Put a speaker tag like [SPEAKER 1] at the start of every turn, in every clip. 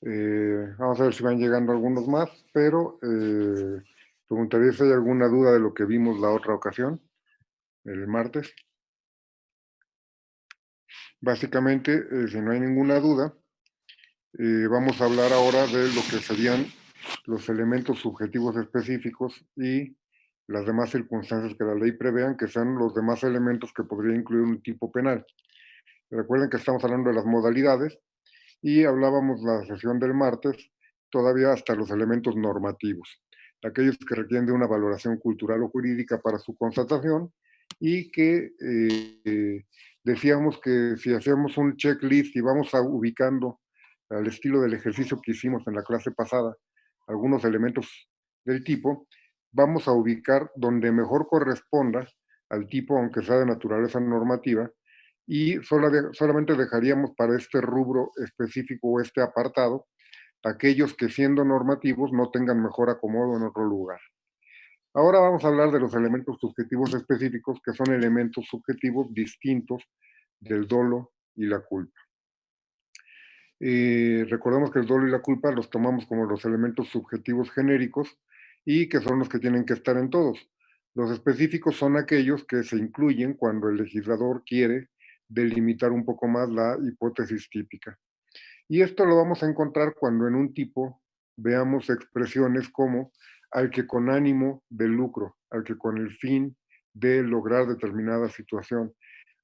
[SPEAKER 1] Vamos a ver si van llegando algunos más, pero preguntaría si hay alguna duda de lo que vimos la otra ocasión, el martes. Básicamente, si no hay ninguna duda, vamos a hablar ahora de lo que serían los elementos subjetivos específicos y las demás circunstancias que la ley prevean, que son los demás elementos que podría incluir un tipo penal. Recuerden que estamos hablando de las modalidades y hablábamos la sesión del martes todavía hasta los elementos normativos, aquellos que requieren de una valoración cultural o jurídica para su constatación y que decíamos que si hacemos un checklist y vamos a ubicando al estilo del ejercicio que hicimos en la clase pasada algunos elementos del tipo, vamos a ubicar donde mejor corresponda al tipo, aunque sea de naturaleza normativa, y solamente dejaríamos para este rubro específico o este apartado aquellos que siendo normativos no tengan mejor acomodo en otro lugar. Ahora vamos a hablar de los elementos subjetivos específicos, que son elementos subjetivos distintos del dolo y la culpa. Recordemos que el dolo y la culpa los tomamos como los elementos subjetivos genéricos y que son los que tienen que estar en todos. Los específicos son aquellos que se incluyen cuando el legislador quiere delimitar un poco más la hipótesis típica. Y esto lo vamos a encontrar cuando en un tipo veamos expresiones como al que con ánimo de lucro, al que con el fin de lograr determinada situación,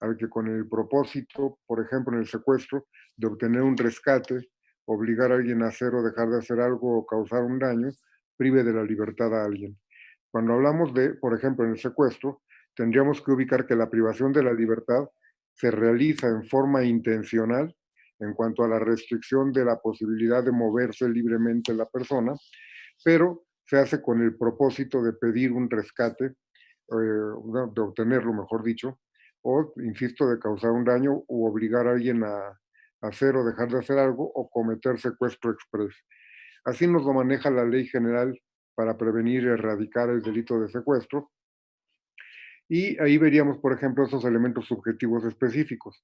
[SPEAKER 1] al que con el propósito, por ejemplo, en el secuestro, de obtener un rescate, obligar a alguien a hacer o dejar de hacer algo o causar un daño, prive de la libertad a alguien. Cuando hablamos de, por ejemplo, en el secuestro, tendríamos que ubicar que la privación de la libertad se realiza en forma intencional en cuanto a la restricción de la posibilidad de moverse libremente la persona, pero se hace con el propósito de pedir un rescate, de obtenerlo, mejor dicho, o, insisto, de causar un daño u obligar a alguien a hacer o dejar de hacer algo o cometer secuestro express. Así nos lo maneja la ley general para prevenir y erradicar el delito de secuestro. Y ahí veríamos, por ejemplo, esos elementos subjetivos específicos.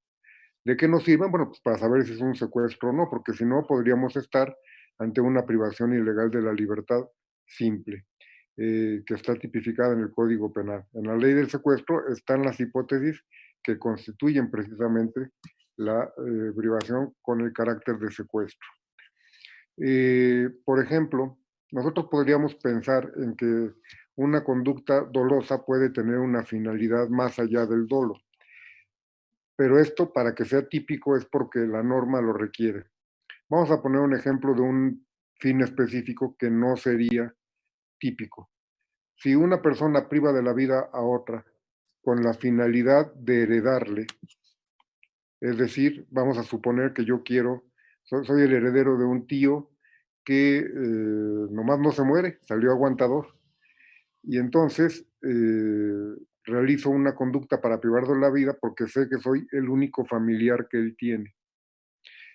[SPEAKER 1] ¿De qué nos sirven? Bueno, pues para saber si es un secuestro o no, porque si no, podríamos estar ante una privación ilegal de la libertad simple, que está tipificada en el Código Penal. En la ley del secuestro están las hipótesis que constituyen precisamente la privación con el carácter de secuestro. Por ejemplo, nosotros podríamos pensar en que una conducta dolosa puede tener una finalidad más allá del dolo, pero esto para que sea típico es porque la norma lo requiere. Vamos a poner un ejemplo de un fin específico que no sería típico. Si una persona priva de la vida a otra con la finalidad de heredarle, es decir, vamos a suponer que yo quiero, soy el heredero de un tío que nomás no se muere, salió aguantador, y entonces realizo una conducta para privarlo de la vida porque sé que soy el único familiar que él tiene.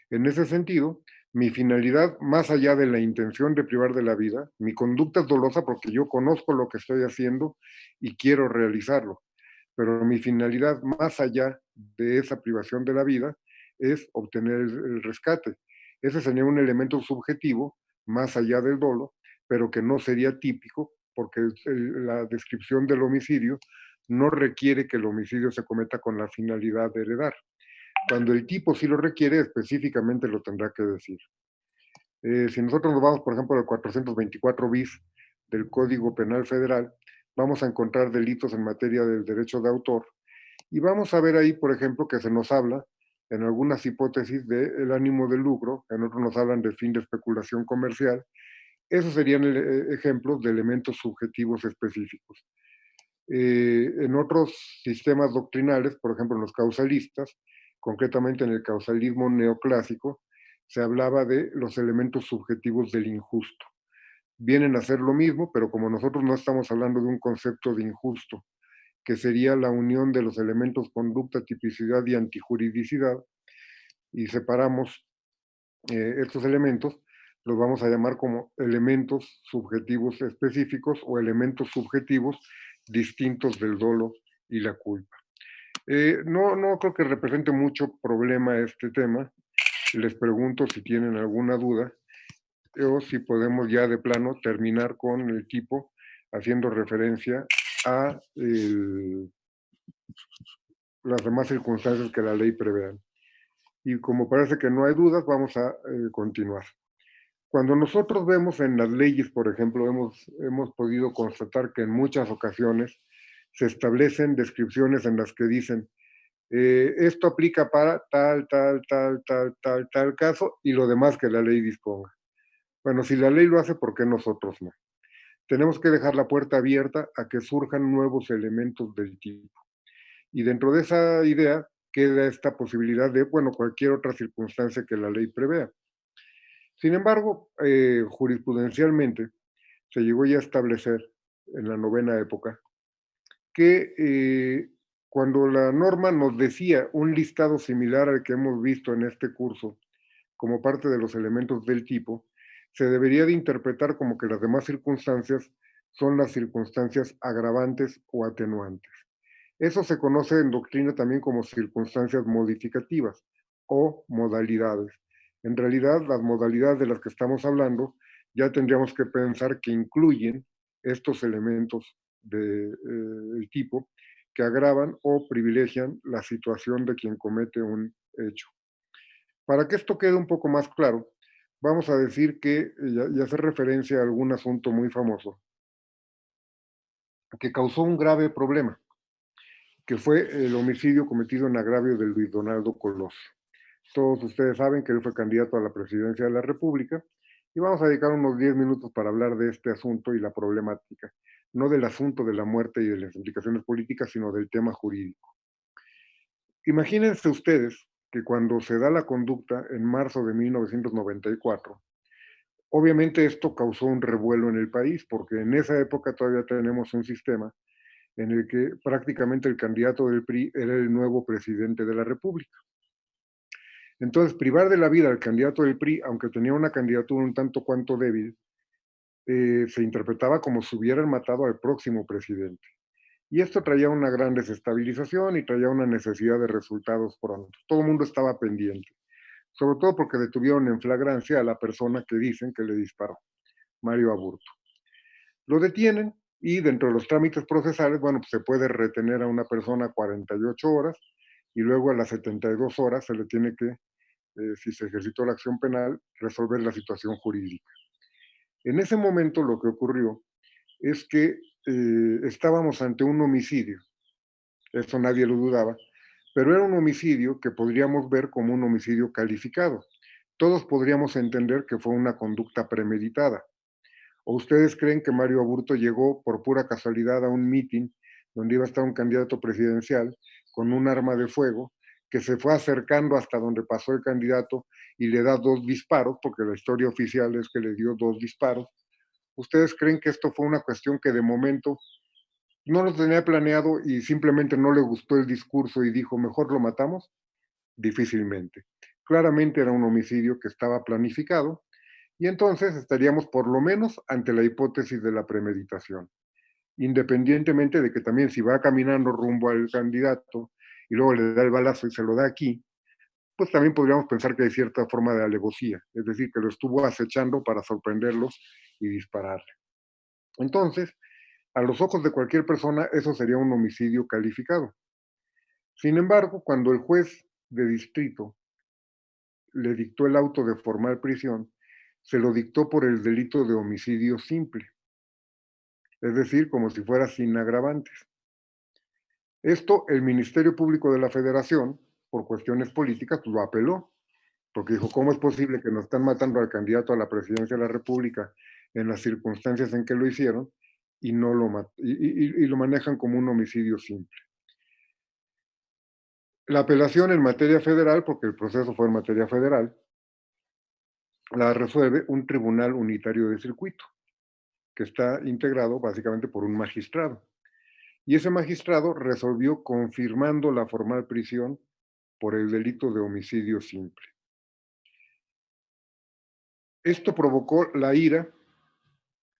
[SPEAKER 1] En ese sentido, mi finalidad, más allá de la intención de privar de la vida, mi conducta es dolosa porque yo conozco lo que estoy haciendo y quiero realizarlo. Pero mi finalidad, más allá de esa privación de la vida, es obtener el rescate. Ese sería un elemento subjetivo, más allá del dolo, pero que no sería típico porque la descripción del homicidio no requiere que el homicidio se cometa con la finalidad de heredar. Cuando el tipo sí lo requiere, específicamente lo tendrá que decir. Si nosotros nos vamos, por ejemplo, al 424 bis del Código Penal Federal, vamos a encontrar delitos en materia del derecho de autor y vamos a ver ahí, por ejemplo, que se nos habla en algunas hipótesis del ánimo de lucro, en otros nos hablan de fin de especulación comercial. Esos serían ejemplos de elementos subjetivos específicos. En otros sistemas doctrinales, por ejemplo en los causalistas, concretamente en el causalismo neoclásico, se hablaba de los elementos subjetivos del injusto. Vienen a ser lo mismo, pero como nosotros no estamos hablando de un concepto de injusto, que sería la unión de los elementos conducta, tipicidad y antijuridicidad, y separamos estos elementos, los vamos a llamar como elementos subjetivos específicos o elementos subjetivos distintos del dolo y la culpa. No creo que represente mucho problema este tema. Les pregunto si tienen alguna duda o si podemos ya de plano terminar con el tipo haciendo referencia a las demás circunstancias que la ley prevean. Y como parece que no hay dudas, vamos a continuar. Cuando nosotros vemos en las leyes, por ejemplo, hemos podido constatar que en muchas ocasiones se establecen descripciones en las que dicen, esto aplica para tal caso y lo demás que la ley disponga. Bueno, si la ley lo hace, ¿por qué nosotros no? Tenemos que dejar la puerta abierta a que surjan nuevos elementos del tipo. Y dentro de esa idea queda esta posibilidad de, bueno, cualquier otra circunstancia que la ley prevea. Sin embargo, jurisprudencialmente se llegó ya a establecer en la novena época que cuando la norma nos decía un listado similar al que hemos visto en este curso como parte de los elementos del tipo, se debería de interpretar como que las demás circunstancias son las circunstancias agravantes o atenuantes. Eso se conoce en doctrina también como circunstancias modificativas o modalidades. En realidad, las modalidades de las que estamos hablando ya tendríamos que pensar que incluyen estos elementos del tipo que agravan o privilegian la situación de quien comete un hecho. Para que esto quede un poco más claro, vamos a decir que, y hacer referencia a algún asunto muy famoso, que causó un grave problema, que fue el homicidio cometido en agravio de Luis Donaldo Colosio. Todos ustedes saben que él fue candidato a la presidencia de la República y vamos a dedicar unos 10 minutos para hablar de este asunto y la problemática, no del asunto de la muerte y de las implicaciones políticas, sino del tema jurídico. Imagínense ustedes que cuando se da la conducta en marzo de 1994, obviamente esto causó un revuelo en el país, porque en esa época todavía tenemos un sistema en el que prácticamente el candidato del PRI era el nuevo presidente de la República. Entonces, privar de la vida al candidato del PRI, aunque tenía una candidatura un tanto cuanto débil, se interpretaba como si hubieran matado al próximo presidente. Y esto traía una gran desestabilización y traía una necesidad de resultados prontos. Todo el mundo estaba pendiente, sobre todo porque detuvieron en flagrancia a la persona que dicen que le disparó, Mario Aburto. Lo detienen y dentro de los trámites procesales, bueno, pues se puede retener a una persona 48 horas y luego a las 72 horas se le tiene que, si se ejercitó la acción penal, resolver la situación jurídica. En ese momento lo que ocurrió es que estábamos ante un homicidio, eso nadie lo dudaba, pero era un homicidio que podríamos ver como un homicidio calificado. Todos podríamos entender que fue una conducta premeditada. ¿O ustedes creen que Mario Aburto llegó por pura casualidad a un mitin donde iba a estar un candidato presidencial con un arma de fuego que se fue acercando hasta donde pasó el candidato y le da dos disparos, porque la historia oficial es que le dio dos disparos? ¿Ustedes creen que esto fue una cuestión que de momento no lo tenía planeado y simplemente no le gustó el discurso y dijo, mejor lo matamos? Difícilmente. Claramente era un homicidio que estaba planificado y entonces estaríamos por lo menos ante la hipótesis de la premeditación, independientemente de que también si va caminando rumbo al candidato y luego le da el balazo y se lo da aquí, pues también podríamos pensar que hay cierta forma de alevosía, es decir, que lo estuvo acechando para sorprenderlo y dispararle. Entonces, a los ojos de cualquier persona, eso sería un homicidio calificado. Sin embargo, cuando el juez de distrito le dictó el auto de formal prisión, se lo dictó por el delito de homicidio simple, es decir, como si fuera sin agravantes. Esto el Ministerio Público de la Federación, por cuestiones políticas, pues lo apeló, porque dijo, ¿cómo es posible que nos están matando al candidato a la presidencia de la República en las circunstancias en que lo hicieron y, no lo, y lo manejan como un homicidio simple? La apelación en materia federal, porque el proceso fue en materia federal, la resuelve un tribunal unitario de circuito, que está integrado básicamente por un magistrado. Y ese magistrado resolvió confirmando la formal prisión por el delito de homicidio simple. Esto provocó la ira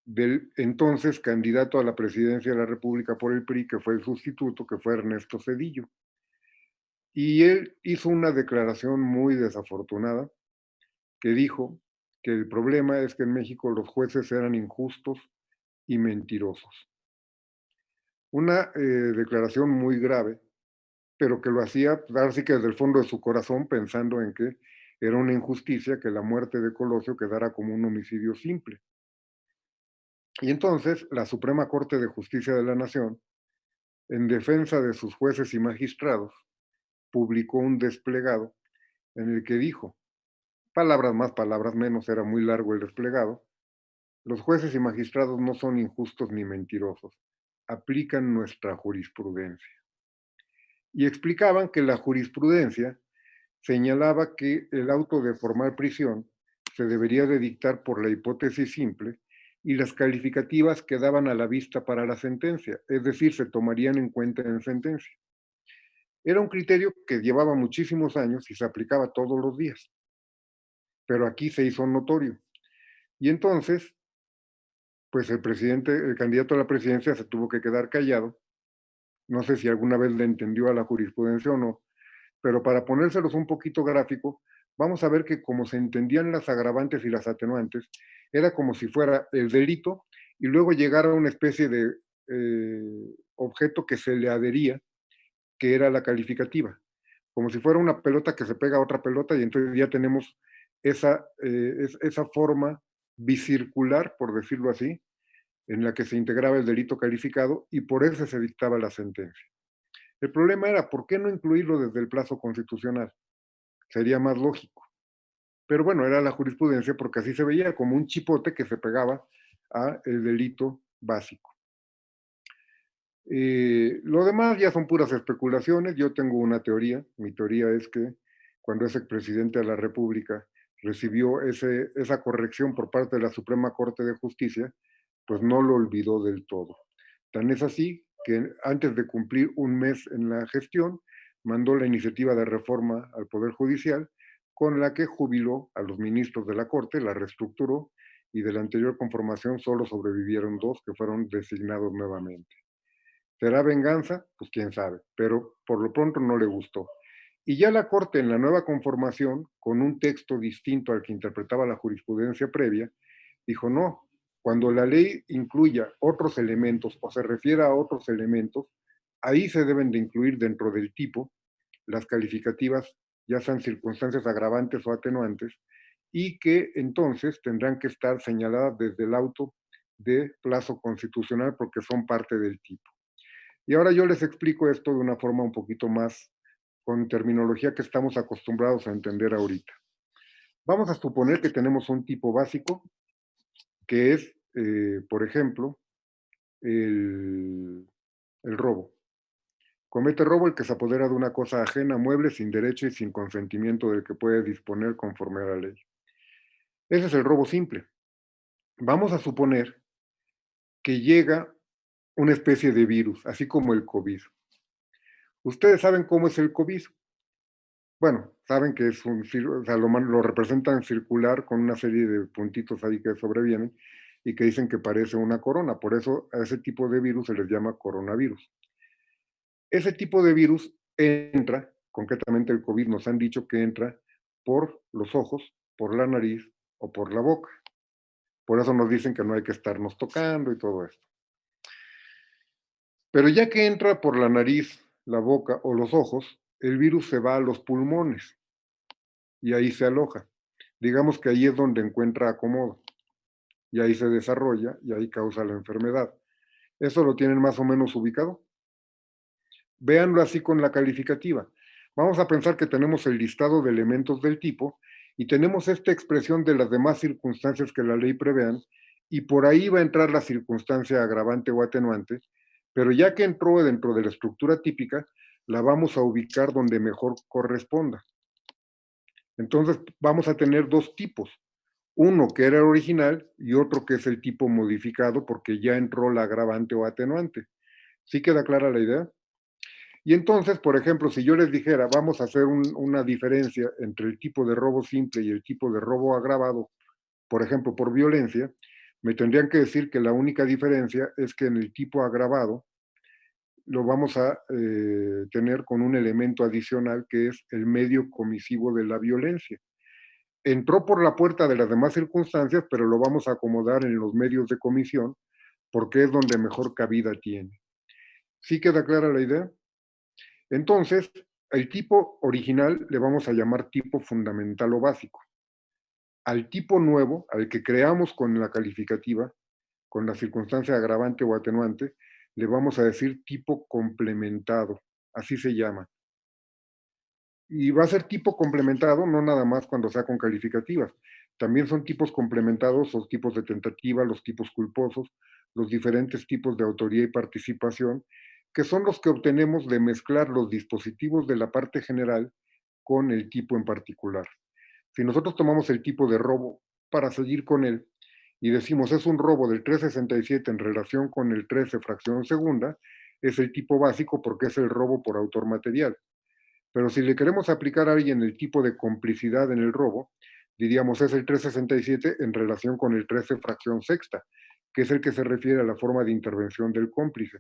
[SPEAKER 1] del entonces candidato a la presidencia de la República por el PRI, que fue el sustituto, que fue Ernesto Zedillo. Y él hizo una declaración muy desafortunada que dijo que el problema es que en México los jueces eran injustos y mentirosos. Una declaración muy grave, pero que lo hacía, pues, ahora sí que desde el fondo de su corazón, pensando en que era una injusticia que la muerte de Colosio quedara como un homicidio simple. Y entonces la Suprema Corte de Justicia de la Nación, en defensa de sus jueces y magistrados, publicó un desplegado en el que dijo, palabras más, palabras menos, era muy largo el desplegado, los jueces y magistrados no son injustos ni mentirosos, aplican nuestra jurisprudencia. Y explicaban que la jurisprudencia señalaba que el auto de formal prisión se debería de dictar por la hipótesis simple y las calificativas quedaban a la vista para la sentencia, es decir, se tomarían en cuenta en sentencia. Era un criterio que llevaba muchísimos años y se aplicaba todos los días, pero aquí se hizo notorio. Y entonces, pues el presidente, el candidato a la presidencia se tuvo que quedar callado. No sé si alguna vez le entendió a la jurisprudencia o no, pero para ponérselos un poquito gráfico, vamos a ver que como se entendían las agravantes y las atenuantes, era como si fuera el delito y luego llegara una especie de objeto que se le adhería, que era la calificativa, como si fuera una pelota que se pega a otra pelota y entonces ya tenemos esa forma bicircular, por decirlo así, en la que se integraba el delito calificado y por eso se dictaba la sentencia. El problema era, ¿por qué no incluirlo desde el plazo constitucional? Sería más lógico. Pero bueno, era la jurisprudencia porque así se veía como un chipote que se pegaba a el delito básico. Lo demás ya son puras especulaciones. Yo tengo una teoría. Mi teoría es que cuando ese presidente de la República recibió esa corrección por parte de la Suprema Corte de Justicia, pues no lo olvidó del todo. Tan es así que antes de cumplir un mes en la gestión, mandó la iniciativa de reforma al Poder Judicial, con la que jubiló a los ministros de la Corte, la reestructuró, y de la anterior conformación solo sobrevivieron dos que fueron designados nuevamente. ¿Será venganza? Pues quién sabe, pero por lo pronto no le gustó. Y ya la Corte en la nueva conformación, con un texto distinto al que interpretaba la jurisprudencia previa, dijo no, cuando la ley incluya otros elementos o se refiera a otros elementos, ahí se deben de incluir dentro del tipo las calificativas, ya sean circunstancias agravantes o atenuantes, y que entonces tendrán que estar señaladas desde el auto de plazo constitucional porque son parte del tipo. Y ahora yo les explico esto de una forma un poquito más con terminología que estamos acostumbrados a entender ahorita. Vamos a suponer que tenemos un tipo básico que es, por ejemplo, el, el robo. Comete robo el que se apodera de una cosa ajena, mueble, sin derecho y sin consentimiento del que puede disponer conforme a la ley. Ese es el robo simple. Vamos a suponer que llega una especie de virus, así como el COVID. Ustedes saben cómo es el COVID. Bueno, saben que es o sea, lo representan circular con una serie de puntitos ahí que sobrevienen y que dicen que parece una corona. Por eso a ese tipo de virus se les llama coronavirus. Ese tipo de virus entra, concretamente el COVID nos han dicho que entra por los ojos, por la nariz o por la boca. Por eso nos dicen que no hay que estarnos tocando y todo esto. Pero ya que entra por la nariz, la boca o los ojos, el virus se va a los pulmones y ahí se aloja. Digamos que ahí es donde encuentra acomodo y ahí se desarrolla y ahí causa la enfermedad. ¿Eso lo tienen más o menos ubicado? Véanlo así con la calificativa. Vamos a pensar que tenemos el listado de elementos del tipo y tenemos esta expresión de las demás circunstancias que la ley prevean y por ahí va a entrar la circunstancia agravante o atenuante, pero ya que entró dentro de la estructura típica, la vamos a ubicar donde mejor corresponda. Entonces vamos a tener dos tipos, uno que era el original y otro que es el tipo modificado porque ya entró la agravante o atenuante. ¿Sí queda clara la idea? Y entonces, por ejemplo, si yo les dijera, vamos a hacer una diferencia entre el tipo de robo simple y el tipo de robo agravado, por ejemplo, por violencia, me tendrían que decir que la única diferencia es que en el tipo agravado lo vamos a tener con un elemento adicional que es el medio comisivo de la violencia. entró por la puerta de las demás circunstancias, pero lo vamos a acomodar en los medios de comisión porque es donde mejor cabida tiene. ¿Sí queda clara la idea? Entonces, el tipo original le vamos a llamar tipo fundamental o básico. Al tipo nuevo, al que creamos con la calificativa, con la circunstancia agravante o atenuante, le vamos a decir tipo complementado, así se llama. Y va a ser tipo complementado, no nada más cuando sea con calificativas. También son tipos complementados los tipos de tentativa, los tipos culposos, los diferentes tipos de autoría y participación, que son los que obtenemos de mezclar los dispositivos de la parte general con el tipo en particular. Si nosotros tomamos el tipo de robo para seguir con él y decimos es un robo del 367 en relación con el 13 fracción segunda, es el tipo básico porque es el robo por autor material. Pero si le queremos aplicar a alguien el tipo de complicidad en el robo, diríamos es el 367 en relación con el 13 fracción sexta, que es el que se refiere a la forma de intervención del cómplice.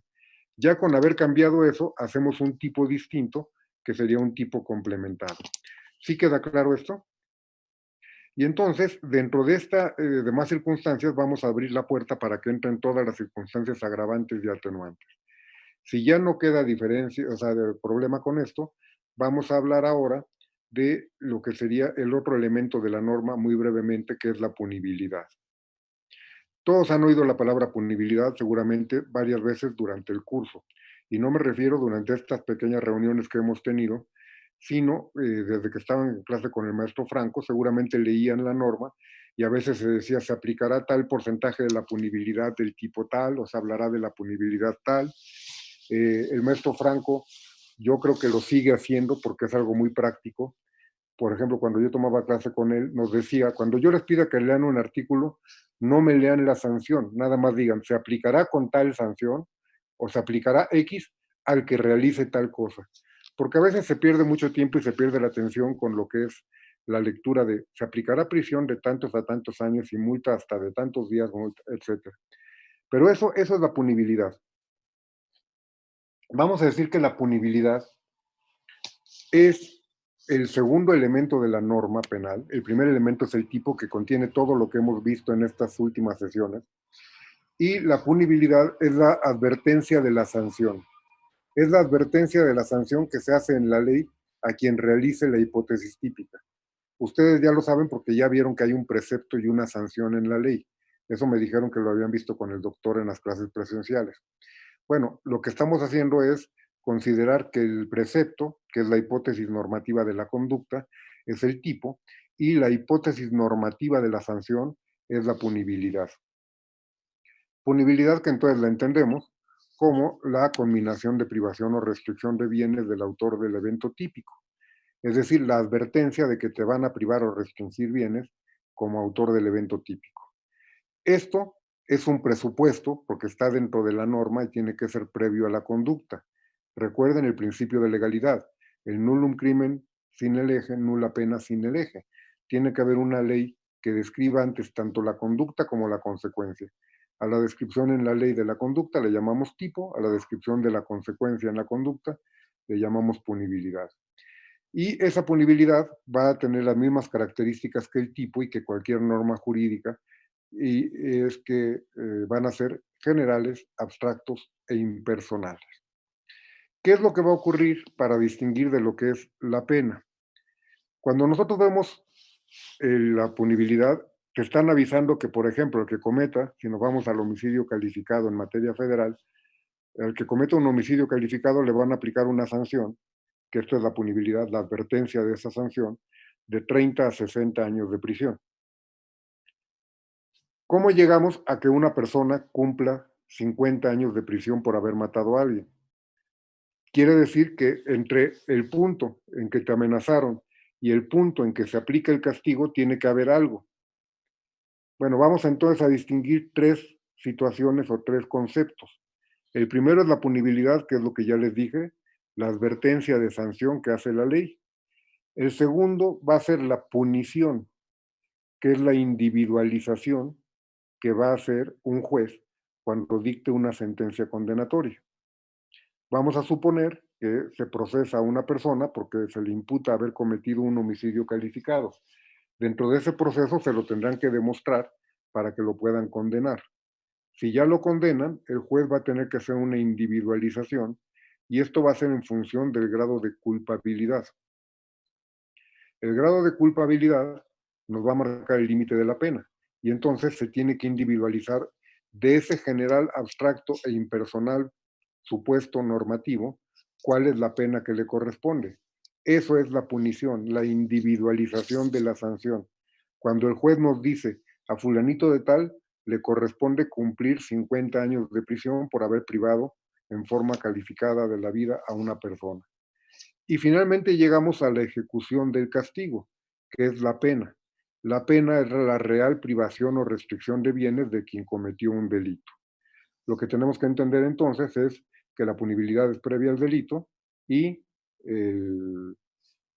[SPEAKER 1] Ya con haber cambiado eso, hacemos un tipo distinto, que sería un tipo complementado. ¿Sí queda claro esto? Y entonces, dentro de esta demás circunstancias, vamos a abrir la puerta para que entren todas las circunstancias agravantes y atenuantes. Si ya no queda diferencia, o sea, de problema con esto, vamos a hablar ahora de lo que sería el otro elemento de la norma, muy brevemente, que es la punibilidad. Todos han oído la palabra punibilidad seguramente varias veces durante el curso, y no me refiero durante estas pequeñas reuniones que hemos tenido, sino desde que estaban en clase con el maestro Franco, seguramente leían la norma y a veces se decía se aplicará tal porcentaje de la punibilidad del tipo tal, o se hablará de la punibilidad tal. El maestro Franco yo creo que lo sigue haciendo porque es algo muy práctico. Por ejemplo, cuando yo tomaba clase con él, nos decía, cuando yo les pida que lean un artículo, no me lean la sanción, nada más digan, se aplicará con tal sanción o se aplicará X al que realice tal cosa. Porque a veces se pierde mucho tiempo y se pierde la atención con lo que es la lectura de se aplicará prisión de tantos a tantos años y multa hasta de tantos días, etcétera. Pero eso es la punibilidad. Vamos a decir que la punibilidad es el segundo elemento de la norma penal. El primer elemento es el tipo que contiene todo lo que hemos visto en estas últimas sesiones. Y la punibilidad es la advertencia de la sanción. Es la advertencia de la sanción que se hace en la ley a quien realice la hipótesis típica. Ustedes ya lo saben porque ya vieron que hay un precepto y una sanción en la ley. Eso me dijeron que lo habían visto con el doctor en las clases presenciales. Bueno, lo que estamos haciendo es considerar que el precepto, que es la hipótesis normativa de la conducta, es el tipo, y la hipótesis normativa de la sanción es la punibilidad. Punibilidad que entonces la entendemos como la combinación de privación o restricción de bienes del autor del evento típico, es decir, la advertencia de que te van a privar o restringir bienes como autor del evento típico. Esto es un presupuesto porque está dentro de la norma y tiene que ser previo a la conducta. Recuerden el principio de legalidad. El nullum crimen sin el eje, nula pena sin el eje. Tiene que haber una ley que describa antes tanto la conducta como la consecuencia. A la descripción en la ley de la conducta le llamamos tipo, a la descripción de la consecuencia en la conducta le llamamos punibilidad. Y esa punibilidad va a tener las mismas características que el tipo y que cualquier norma jurídica, y es que van a ser generales, abstractos e impersonales. ¿Qué es lo que va a ocurrir para distinguir de lo que es la pena? Cuando nosotros vemos la punibilidad, te están avisando que, por ejemplo, el que cometa, si nos vamos al homicidio calificado en materia federal, el que cometa un homicidio calificado le van a aplicar una sanción, que esto es la punibilidad, la advertencia de esa sanción, de 30 a 60 años de prisión. ¿Cómo llegamos a que una persona cumpla 50 años de prisión por haber matado a alguien? Quiere decir que entre el punto en que te amenazaron y el punto en que se aplica el castigo tiene que haber algo. Bueno, vamos entonces a distinguir tres situaciones o tres conceptos. El primero es la punibilidad, que es lo que ya les dije, la advertencia de sanción que hace la ley. El segundo va a ser la punición, que es la individualización que va a hacer un juez cuando dicte una sentencia condenatoria. Vamos a suponer que se procesa a una persona porque se le imputa haber cometido un homicidio calificado. Dentro de ese proceso se lo tendrán que demostrar para que lo puedan condenar. Si ya lo condenan, el juez va a tener que hacer una individualización y esto va a ser en función del grado de culpabilidad. El grado de culpabilidad nos va a marcar el límite de la pena y entonces se tiene que individualizar de ese general abstracto e impersonal supuesto normativo cuál es la pena que le corresponde. Eso es la punición, la individualización de la sanción. Cuando el juez nos dice a fulanito de tal le corresponde cumplir 50 años de prisión por haber privado en forma calificada de la vida a una persona. Y finalmente llegamos a la ejecución del castigo, que es la pena. La pena es la real privación o restricción de bienes de quien cometió un delito. Lo que tenemos que entender entonces es que la punibilidad es previa al delito y el,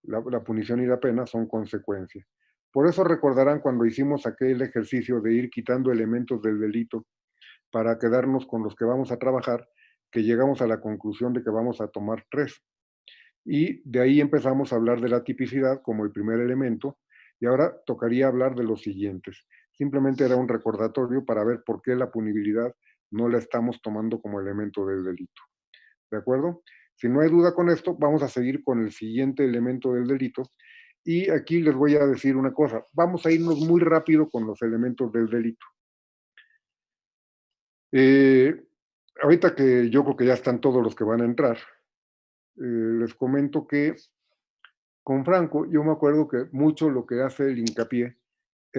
[SPEAKER 1] la punición y la pena son consecuencias. Por eso recordarán cuando hicimos aquel ejercicio de ir quitando elementos del delito para quedarnos con los que vamos a trabajar, que llegamos a la conclusión de que vamos a tomar tres. Y de ahí empezamos a hablar de la tipicidad como el primer elemento, y ahora tocaría hablar de los siguientes. Simplemente era un recordatorio para ver por qué la punibilidad no la estamos tomando como elemento del delito. ¿De acuerdo? Si no hay duda con esto, vamos a seguir con el siguiente elemento del delito. Y aquí les voy a decir una cosa. Vamos a irnos muy rápido con los elementos del delito. Eh, Ahorita que yo creo que ya están todos los que van a entrar, les comento que con Franco, yo me acuerdo que mucho lo que hace el hincapié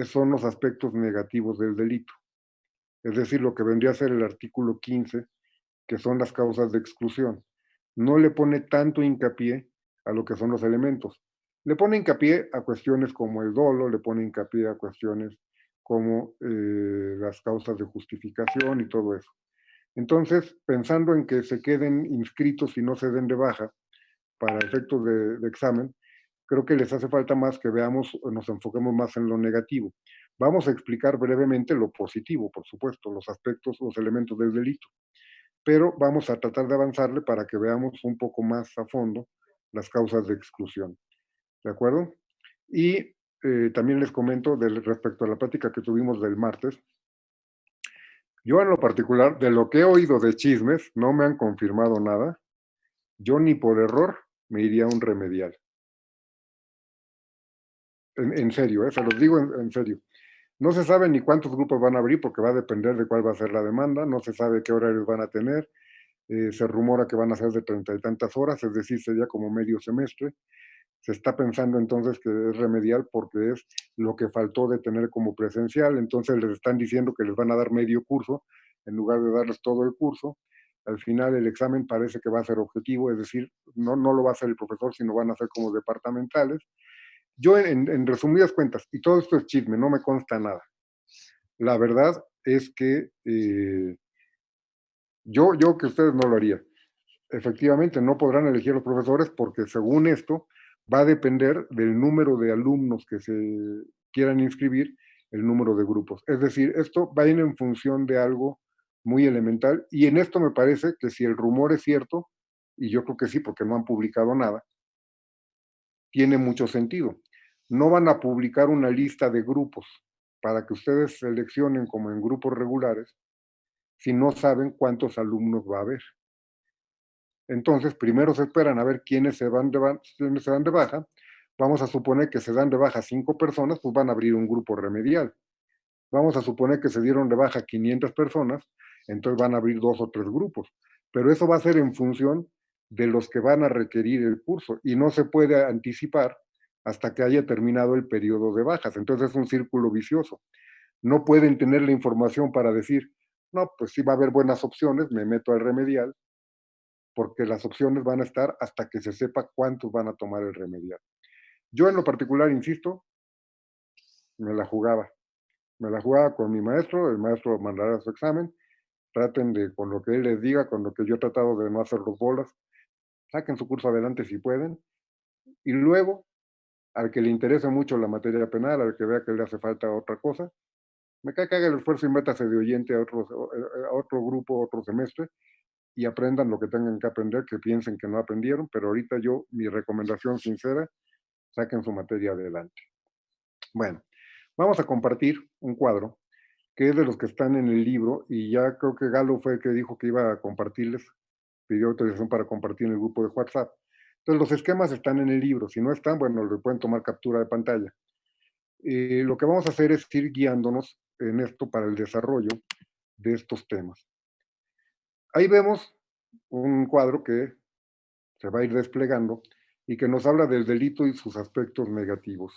[SPEAKER 1] son los aspectos negativos del delito, es decir, lo que vendría a ser el artículo 15, que son las causas de exclusión. No le pone tanto hincapié a lo que son los elementos. Le pone hincapié a cuestiones como el dolo, le pone hincapié a cuestiones como las causas de justificación y todo eso. Entonces, pensando en que se queden inscritos y no se den de baja para efectos de examen, creo que les hace falta más que veamos o nos enfoquemos más en lo negativo. Vamos a explicar brevemente lo positivo, por supuesto, los aspectos, los elementos del delito, pero vamos a tratar de avanzarle para que veamos un poco más a fondo las causas de exclusión. ¿De acuerdo? Y también les comento respecto a la plática que tuvimos del martes. Yo en lo particular, de lo que he oído de chismes, no me han confirmado nada. Yo ni por error me iría a un remedial. En serio, se los digo en serio. No se sabe ni cuántos grupos van a abrir porque va a depender de cuál va a ser la demanda, no se sabe qué horarios van a tener, se rumora que van a ser de 30 y tantas horas, es decir, sería como medio semestre. Se está pensando entonces que es remedial porque es lo que faltó de tener como presencial, entonces les están diciendo que les van a dar medio curso en lugar de darles todo el curso. Al final el examen parece que va a ser objetivo, es decir, no lo va a hacer el profesor, sino van a ser como departamentales. Yo, en resumidas cuentas, y todo esto es chisme, no me consta nada. La verdad es que yo que ustedes no lo haría. Efectivamente, no podrán elegir los profesores porque según esto va a depender del número de alumnos que se quieran inscribir, el número de grupos. Es decir, esto va a ir en función de algo muy elemental y en esto me parece que si el rumor es cierto, y yo creo que sí, porque no han publicado nada, tiene mucho sentido. No van a publicar una lista de grupos para que ustedes seleccionen como en grupos regulares si no saben cuántos alumnos va a haber. Entonces, primero se esperan a ver quiénes se dan de baja. Vamos a suponer que se dan de baja 5 personas, pues van a abrir un grupo remedial. Vamos a suponer que se dieron de baja 500 personas, entonces van a abrir 2 o 3 grupos. Pero eso va a ser en función de los que van a requerir el curso y no se puede anticipar hasta que haya terminado el periodo de bajas. Entonces es un círculo vicioso. No pueden tener la información para decir, no, pues sí va a haber buenas opciones, me meto al remedial, porque las opciones van a estar hasta que se sepa cuántos van a tomar el remedial. Yo en lo particular, insisto, me la jugaba. Me la jugaba con mi maestro, el maestro mandará su examen, traten de, con lo que él les diga, con lo que yo he tratado de no hacer los bolas, saquen su curso adelante si pueden, y luego, al que le interese mucho la materia penal, al que vea que le hace falta otra cosa, me cae que haga el esfuerzo y métase de oyente a otro grupo, otro semestre, y aprendan lo que tengan que aprender, que piensen que no aprendieron, pero ahorita yo, mi recomendación sincera, saquen su materia adelante. Bueno, vamos a compartir un cuadro que es de los que están en el libro y ya creo que Galo fue el que dijo que iba a compartirles, pidió autorización para compartir en el grupo de WhatsApp. Entonces los esquemas están en el libro, si no están, bueno, le pueden tomar captura de pantalla. Lo que vamos a hacer es ir guiándonos en esto para el desarrollo de estos temas. Ahí vemos un cuadro que se va a ir desplegando y que nos habla del delito y sus aspectos negativos.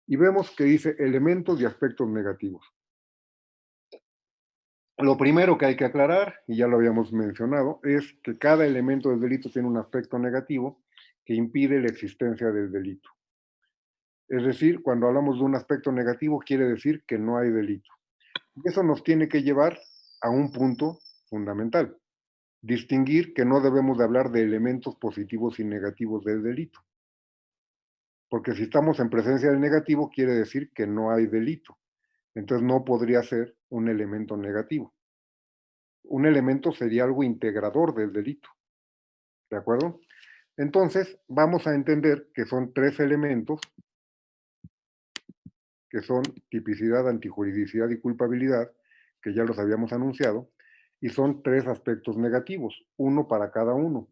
[SPEAKER 1] Y vemos que dice elementos y aspectos negativos. Lo primero que hay que aclarar, y ya lo habíamos mencionado, es que cada elemento del delito tiene un aspecto negativo que impide la existencia del delito. Es decir, cuando hablamos de un aspecto negativo, quiere decir que no hay delito. Y eso nos tiene que llevar a un punto fundamental: distinguir que no debemos de hablar de elementos positivos y negativos del delito. Porque si estamos en presencia del negativo, quiere decir que no hay delito. Entonces no podría ser un elemento negativo. Un elemento sería algo integrador del delito. ¿De acuerdo? Entonces, vamos a entender que son tres elementos, que son tipicidad, antijuridicidad y culpabilidad, que ya los habíamos anunciado, y son tres aspectos negativos, uno para cada uno.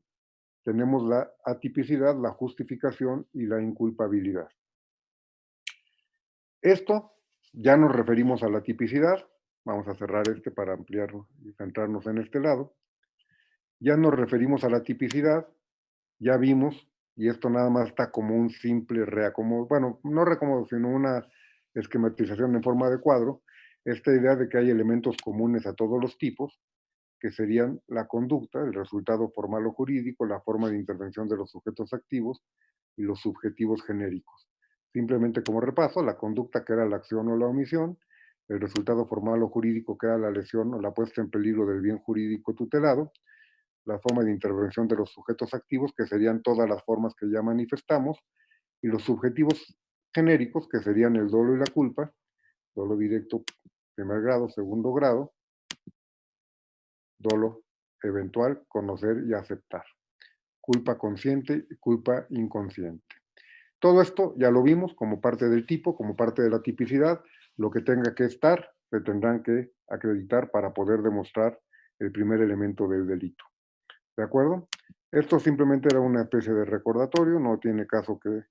[SPEAKER 1] Tenemos la atipicidad, la justificación y la inculpabilidad. Esto ya nos referimos a la tipicidad. Vamos a cerrar este para ampliarlo y centrarnos en este lado. Ya nos referimos a la tipicidad, ya vimos, y esto nada más está como un simple reacomodo, bueno, no reacomodo, sino una esquematización en forma de cuadro, esta idea de que hay elementos comunes a todos los tipos, que serían la conducta, el resultado formal o jurídico, la forma de intervención de los sujetos activos y los subjetivos genéricos. Simplemente como repaso, la conducta, que era la acción o la omisión; el resultado formal o jurídico, que era la lesión o la puesta en peligro del bien jurídico tutelado; la forma de intervención de los sujetos activos, que serían todas las formas que ya manifestamos; y los subjetivos genéricos, que serían el dolo y la culpa, dolo directo, primer grado, segundo grado, dolo eventual, conocer y aceptar, culpa consciente y culpa inconsciente. Todo esto ya lo vimos como parte del tipo, como parte de la tipicidad. Lo que tenga que estar, se tendrán que acreditar para poder demostrar el primer elemento del delito. ¿De acuerdo? Esto simplemente era una especie de recordatorio, no tiene caso que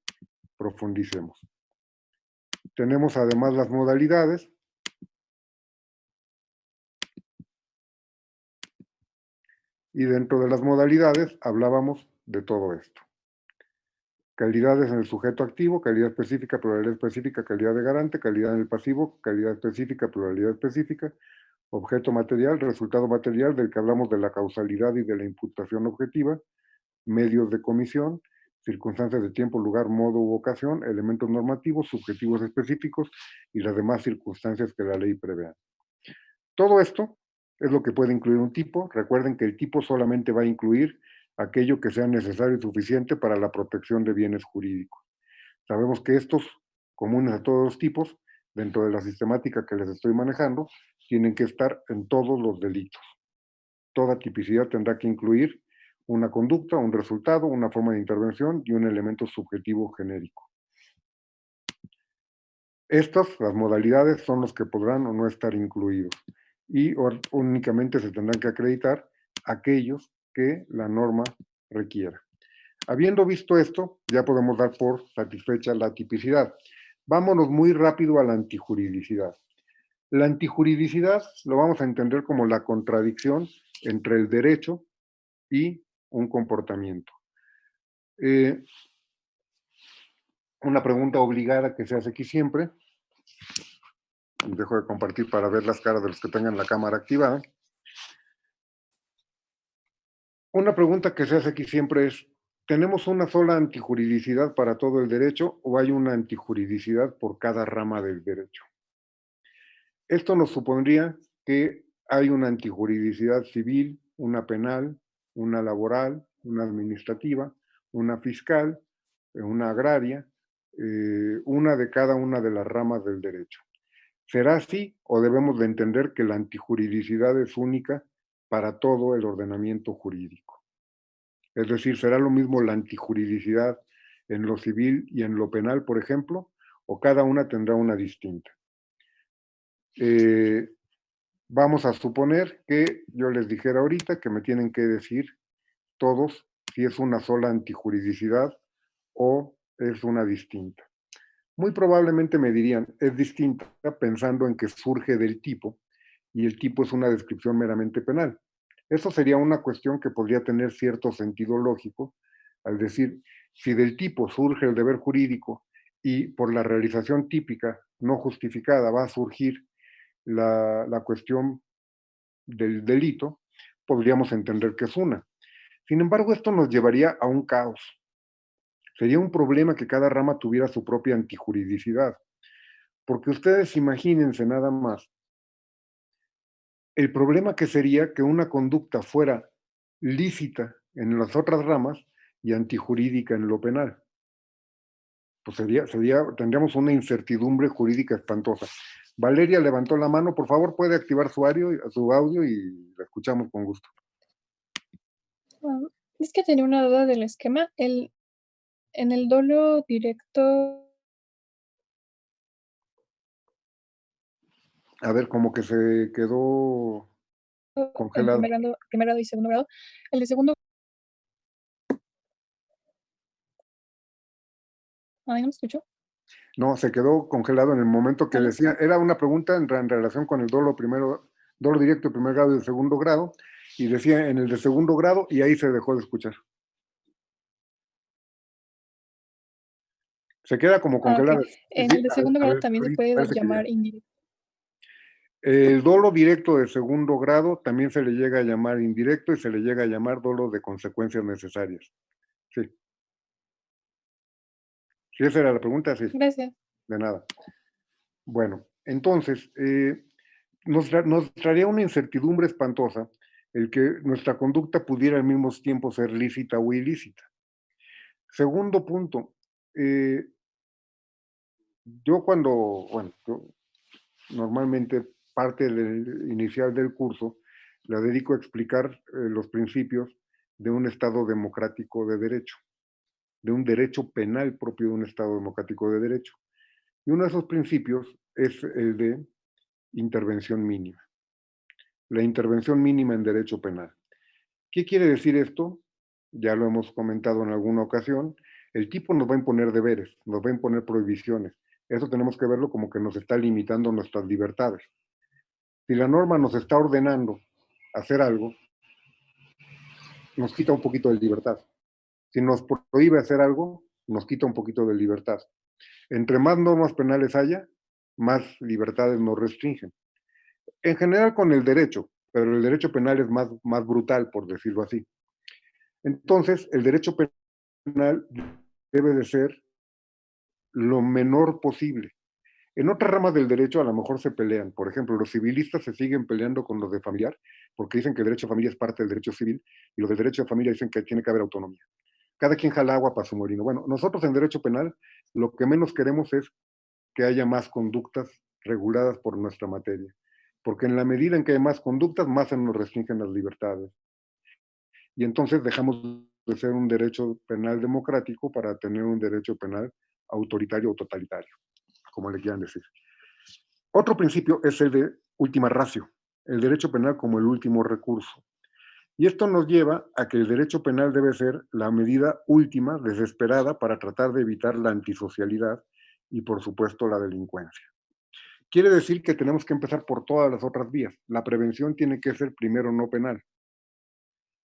[SPEAKER 1] profundicemos. Tenemos además las modalidades, y dentro de las modalidades hablábamos de todo esto. Calidades en el sujeto activo, calidad específica, pluralidad específica, calidad de garante, calidad en el pasivo, calidad específica, pluralidad específica, objeto material, resultado material, del que hablamos de la causalidad y de la imputación objetiva, medios de comisión, circunstancias de tiempo, lugar, modo u ocasión, elementos normativos, subjetivos específicos y las demás circunstancias que la ley prevea. Todo esto es lo que puede incluir un tipo. Recuerden que el tipo solamente va a incluir aquello que sea necesario y suficiente para la protección de bienes jurídicos. Sabemos que estos, comunes a todos los tipos, dentro de la sistemática que les estoy manejando, tienen que estar en todos los delitos. Toda tipicidad tendrá que incluir una conducta, un resultado, una forma de intervención y un elemento subjetivo genérico. Estas, las modalidades, son los que podrán o no estar incluidos, y únicamente se tendrán que acreditar aquellos que la norma requiera. Habiendo visto esto, ya podemos dar por satisfecha la tipicidad. Vámonos muy rápido a la antijuridicidad. La antijuridicidad lo vamos a entender como la contradicción entre el derecho y un comportamiento. Una pregunta obligada que se hace aquí siempre, dejo de compartir para ver las caras de los que tengan la cámara activada. Una pregunta que se hace aquí siempre es: ¿tenemos una sola antijuridicidad para todo el derecho o hay una antijuridicidad por cada rama del derecho? Esto nos supondría que hay una antijuridicidad civil, una penal, una laboral, una administrativa, una fiscal, una agraria, una de cada una de las ramas del derecho. ¿Será así o debemos de entender que la antijuridicidad es única para todo el ordenamiento jurídico? Es decir, ¿será lo mismo la antijuridicidad en lo civil y en lo penal, por ejemplo? o cada una tendrá una distinta. Vamos a suponer que yo les dijera ahorita que me tienen que decir todos si es una sola antijuridicidad o es una distinta. Muy probablemente me dirían, es distinta pensando en que surge del tipo y el tipo es una descripción meramente penal. Eso sería una cuestión que podría tener cierto sentido lógico, al decir, si del tipo surge el deber jurídico y por la realización típica no justificada va a surgir la cuestión del delito, podríamos entender que es una. Sin embargo, esto nos llevaría a un caos. Sería un problema que cada rama tuviera su propia antijuridicidad. Porque ustedes imagínense nada más el problema que sería que una conducta fuera lícita en las otras ramas y antijurídica en lo penal. Pues tendríamos una incertidumbre jurídica espantosa. Valeria levantó la mano, por favor, puede activar su audio y la escuchamos con gusto.
[SPEAKER 2] Es que tenía una duda del esquema. En el dolo directo,
[SPEAKER 1] A ver, como que se quedó
[SPEAKER 2] en
[SPEAKER 1] congelado.
[SPEAKER 2] primer grado y segundo grado, el de segundo, ¿ay, no me escuchó?
[SPEAKER 1] No, se quedó congelado en el momento que
[SPEAKER 2] ¿Aló?
[SPEAKER 1] decía, era una pregunta en relación con el dolo directo de primer grado y de segundo grado, y decía en el de segundo grado, y ahí se dejó de escuchar. Se queda como
[SPEAKER 2] Okey.
[SPEAKER 1] congelado.
[SPEAKER 2] En
[SPEAKER 1] Sí,
[SPEAKER 2] el de segundo
[SPEAKER 1] a
[SPEAKER 2] grado
[SPEAKER 1] ver,
[SPEAKER 2] también se
[SPEAKER 1] ahorita
[SPEAKER 2] puede
[SPEAKER 1] parece que ya.
[SPEAKER 2] llamar indirecto.
[SPEAKER 1] El dolo directo de segundo grado también se le llega a llamar indirecto y se le llega a llamar dolo de consecuencias necesarias. Sí, si esa era la pregunta, sí,
[SPEAKER 2] Gracias.
[SPEAKER 1] de nada. Bueno, entonces, nos traería una incertidumbre espantosa el que nuestra conducta pudiera al mismo tiempo ser lícita o ilícita. Segundo punto, yo normalmente parte inicial del curso la dedico a explicar los principios de un Estado democrático de derecho, de un derecho penal propio de un Estado democrático de derecho. Y uno de esos principios es el de intervención mínima, la intervención mínima en derecho penal. ¿Qué quiere decir esto? Ya lo hemos comentado en alguna ocasión. El tipo nos va a imponer deberes, nos va a imponer prohibiciones. Eso tenemos que verlo como que nos está limitando nuestras libertades. Si la norma nos está ordenando hacer algo, nos quita un poquito de libertad. Si nos prohíbe hacer algo, nos quita un poquito de libertad. Entre más normas penales haya, más libertades nos restringen. En general con el derecho, pero el derecho penal es más brutal, por decirlo así. Entonces, el derecho penal debe de ser lo menor posible. En otras ramas del derecho a lo mejor se pelean. Por ejemplo, los civilistas se siguen peleando con los de familiar porque dicen que el derecho de familia es parte del derecho civil y los del derecho de familia dicen que tiene que haber autonomía. Cada quien jala agua para su molino. Bueno, nosotros en derecho penal lo que menos queremos es que haya más conductas reguladas por nuestra materia. Porque en la medida en que hay más conductas, más se nos restringen las libertades. Y entonces dejamos de ser un derecho penal democrático para tener un derecho penal autoritario o totalitario, como le quieran decir. Otro principio es el de última ratio, el derecho penal como el último recurso. Y esto nos lleva a que el derecho penal debe ser la medida última, desesperada, para tratar de evitar la antisocialidad y, por supuesto, la delincuencia. Quiere decir que tenemos que empezar por todas las otras vías. La prevención tiene que ser primero no penal.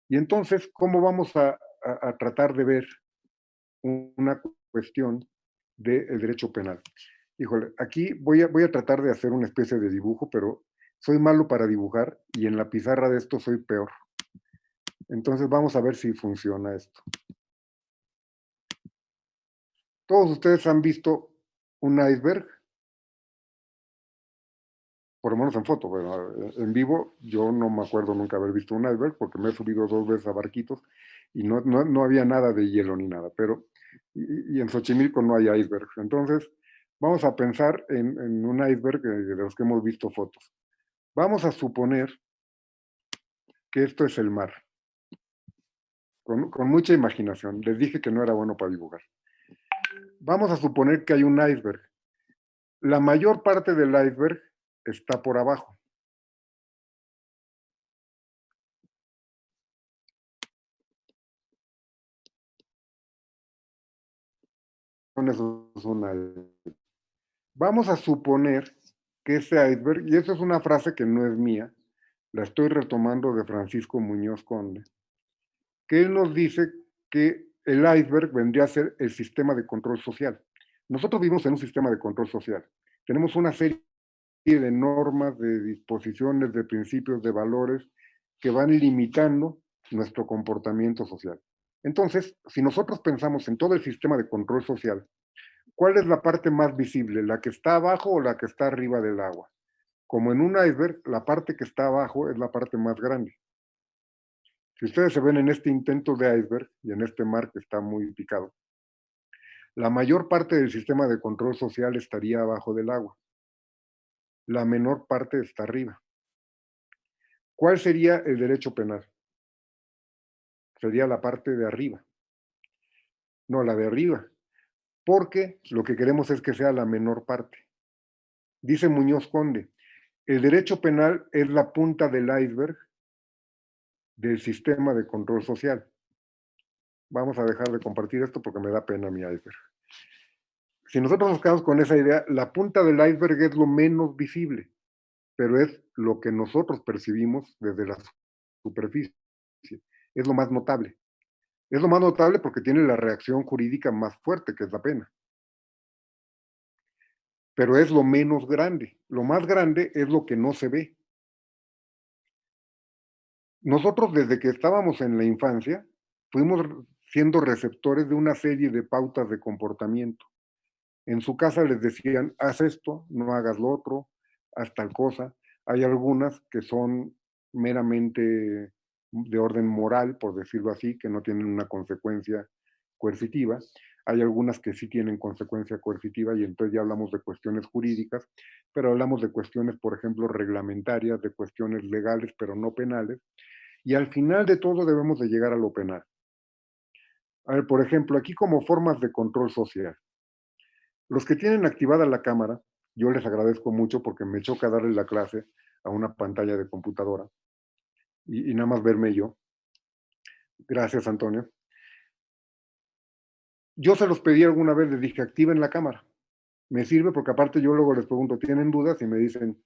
[SPEAKER 1] Y entonces, ¿cómo vamos a tratar de ver una cuestión del derecho penal? Híjole, aquí voy a tratar de hacer una especie de dibujo, pero soy malo para dibujar y en la pizarra de esto soy peor. Entonces vamos a ver si funciona esto. Todos ustedes han visto un iceberg, por lo menos en foto, pero en vivo yo no me acuerdo nunca haber visto un iceberg porque me he subido 2 veces a barquitos y no había nada de hielo ni nada, pero y en Xochimilco no hay iceberg. Entonces vamos a pensar en un iceberg de los que hemos visto fotos. Vamos a suponer que esto es el mar, con mucha imaginación. Les dije que no era bueno para dibujar. Vamos a suponer que hay un iceberg La mayor parte del iceberg está por abajo. Eso es una... Vamos a suponer que ese iceberg, y eso es una frase que no es mía, la estoy retomando de Francisco Muñoz Conde, que él nos dice que el iceberg vendría a ser el sistema de control social. Nosotros vivimos en un sistema de control social. Tenemos una serie de normas, de disposiciones, de principios, de valores que van limitando nuestro comportamiento social. Entonces, si nosotros pensamos en todo el sistema de control social, ¿cuál es la parte más visible? ¿La que está abajo o la que está arriba del agua? Como en un iceberg, la parte que está abajo es la parte más grande. Si ustedes se ven en este intento de iceberg y en este mar que está muy picado, la mayor parte del sistema de control social estaría abajo del agua. La menor parte está arriba. ¿Cuál sería el derecho penal? Sería la parte de arriba. No, la de arriba. Porque lo que queremos es que sea la menor parte. Dice Muñoz Conde, el derecho penal es la punta del iceberg del sistema de control social. Vamos a dejar de compartir esto porque me da pena mi iceberg. Si nosotros nos quedamos con esa idea, la punta del iceberg es lo menos visible, pero es lo que nosotros percibimos desde la superficie. Es lo más notable. Es lo más notable porque tiene la reacción jurídica más fuerte, que es la pena. Pero es lo menos grande. Lo más grande es lo que no se ve. Nosotros desde que estábamos en la infancia fuimos siendo receptores de una serie de pautas de comportamiento. En su casa les decían, haz esto, no hagas lo otro, haz tal cosa. Hay algunas que son meramente de orden moral, por decirlo así, que no tienen una consecuencia coercitiva. Hay algunas que sí tienen consecuencia coercitiva y entonces ya hablamos de cuestiones jurídicas, pero hablamos de cuestiones, por ejemplo, reglamentarias, de cuestiones legales, pero no penales. Y al final de todo debemos de llegar a lo penal. A ver, por ejemplo, aquí como formas de control social. Los que tienen activada la cámara, yo les agradezco mucho porque me choca darle la clase a una pantalla de computadora y nada más verme yo. Gracias, Antonio. Yo se los pedí alguna vez, les dije, activen la cámara. Me sirve porque aparte yo luego les pregunto, ¿tienen dudas? Y me dicen,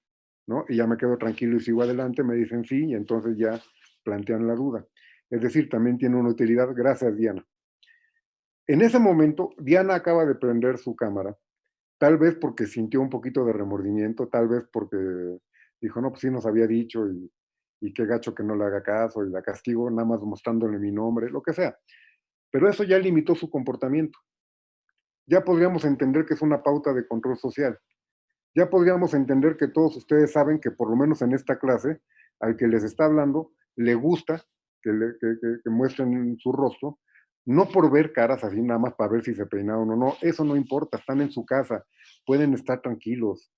[SPEAKER 1] ¿no? Y ya me quedo tranquilo y sigo adelante, me dicen sí, y entonces ya plantean la duda. Es decir, también tiene una utilidad. Gracias, Diana. En ese momento, Diana acaba de prender su cámara, tal vez porque sintió un poquito de remordimiento, tal vez porque dijo, no, pues sí nos había dicho y qué gacho que no le haga caso y la castigo nada más mostrándole mi nombre, lo que sea. Pero eso ya limitó su comportamiento. Ya podríamos entender que es una pauta de control social. Ya podríamos entender que todos ustedes saben que por lo menos en esta clase, al que les está hablando, le gusta que muestren su rostro, no por ver caras así nada más para ver si se peinaron o no, eso no importa, están en su casa, pueden estar tranquilos.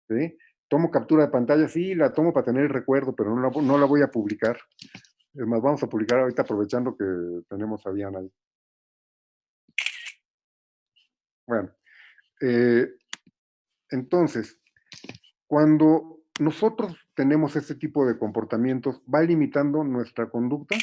[SPEAKER 1] ¿Sí? Tomo captura de pantalla, sí, la tomo para tener el recuerdo, pero no la voy a publicar. Es más, vamos a publicar ahorita aprovechando que tenemos a Diana ahí. Bueno, eh, entonces, cuando nosotros tenemos ese tipo de comportamientos, ¿va limitando nuestra conducta?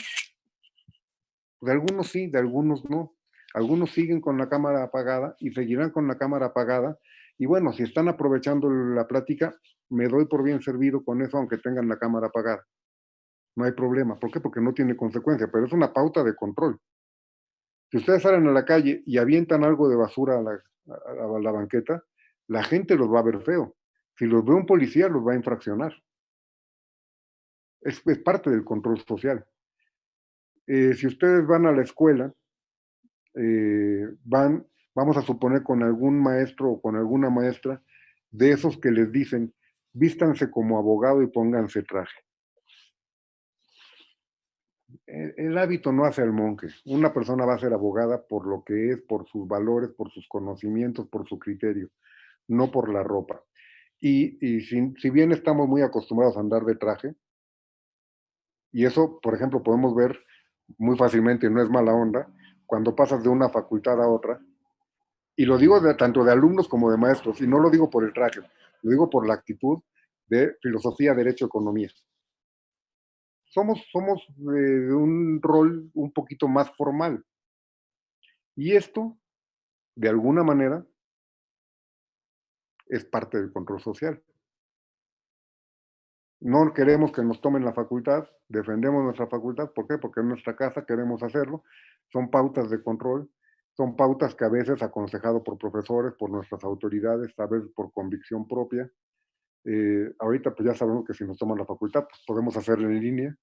[SPEAKER 1] De algunos sí, de algunos no. Algunos siguen con la cámara apagada y seguirán con la cámara apagada. Y bueno, si están aprovechando la plática, me doy por bien servido con eso, aunque tengan la cámara apagada. No hay problema. ¿Por qué? Porque no tiene consecuencia, pero es una pauta de control. Si ustedes salen a la calle y avientan algo de basura a la banqueta, la gente los va a ver feo. Si los ve un policía, los va a infraccionar. Es parte del control social. Si ustedes van a la escuela, vamos a suponer con algún maestro o con alguna maestra, de esos que les dicen, vístanse como abogado y pónganse traje. El hábito no hace al monje. Una persona va a ser abogada por lo que es, por sus valores, por sus conocimientos, por su criterio, no por la ropa. Y si bien estamos muy acostumbrados a andar de traje, y eso, por ejemplo, podemos ver muy fácilmente, no es mala onda, cuando pasas de una facultad a otra, Y lo digo tanto de alumnos como de maestros, y no lo digo por el traje, lo digo por la actitud de filosofía, derecho, economía. Somos de un rol un poquito más formal. Y esto, de alguna manera, es parte del control social. No queremos que nos tomen la facultad, defendemos nuestra facultad, ¿por qué? Porque en nuestra casa queremos hacerlo, son pautas de control, son pautas que a veces aconsejado por profesores, por nuestras autoridades, a veces por convicción propia. Ahorita pues ya sabemos que si nos toman la facultad, pues podemos hacerlo en línea,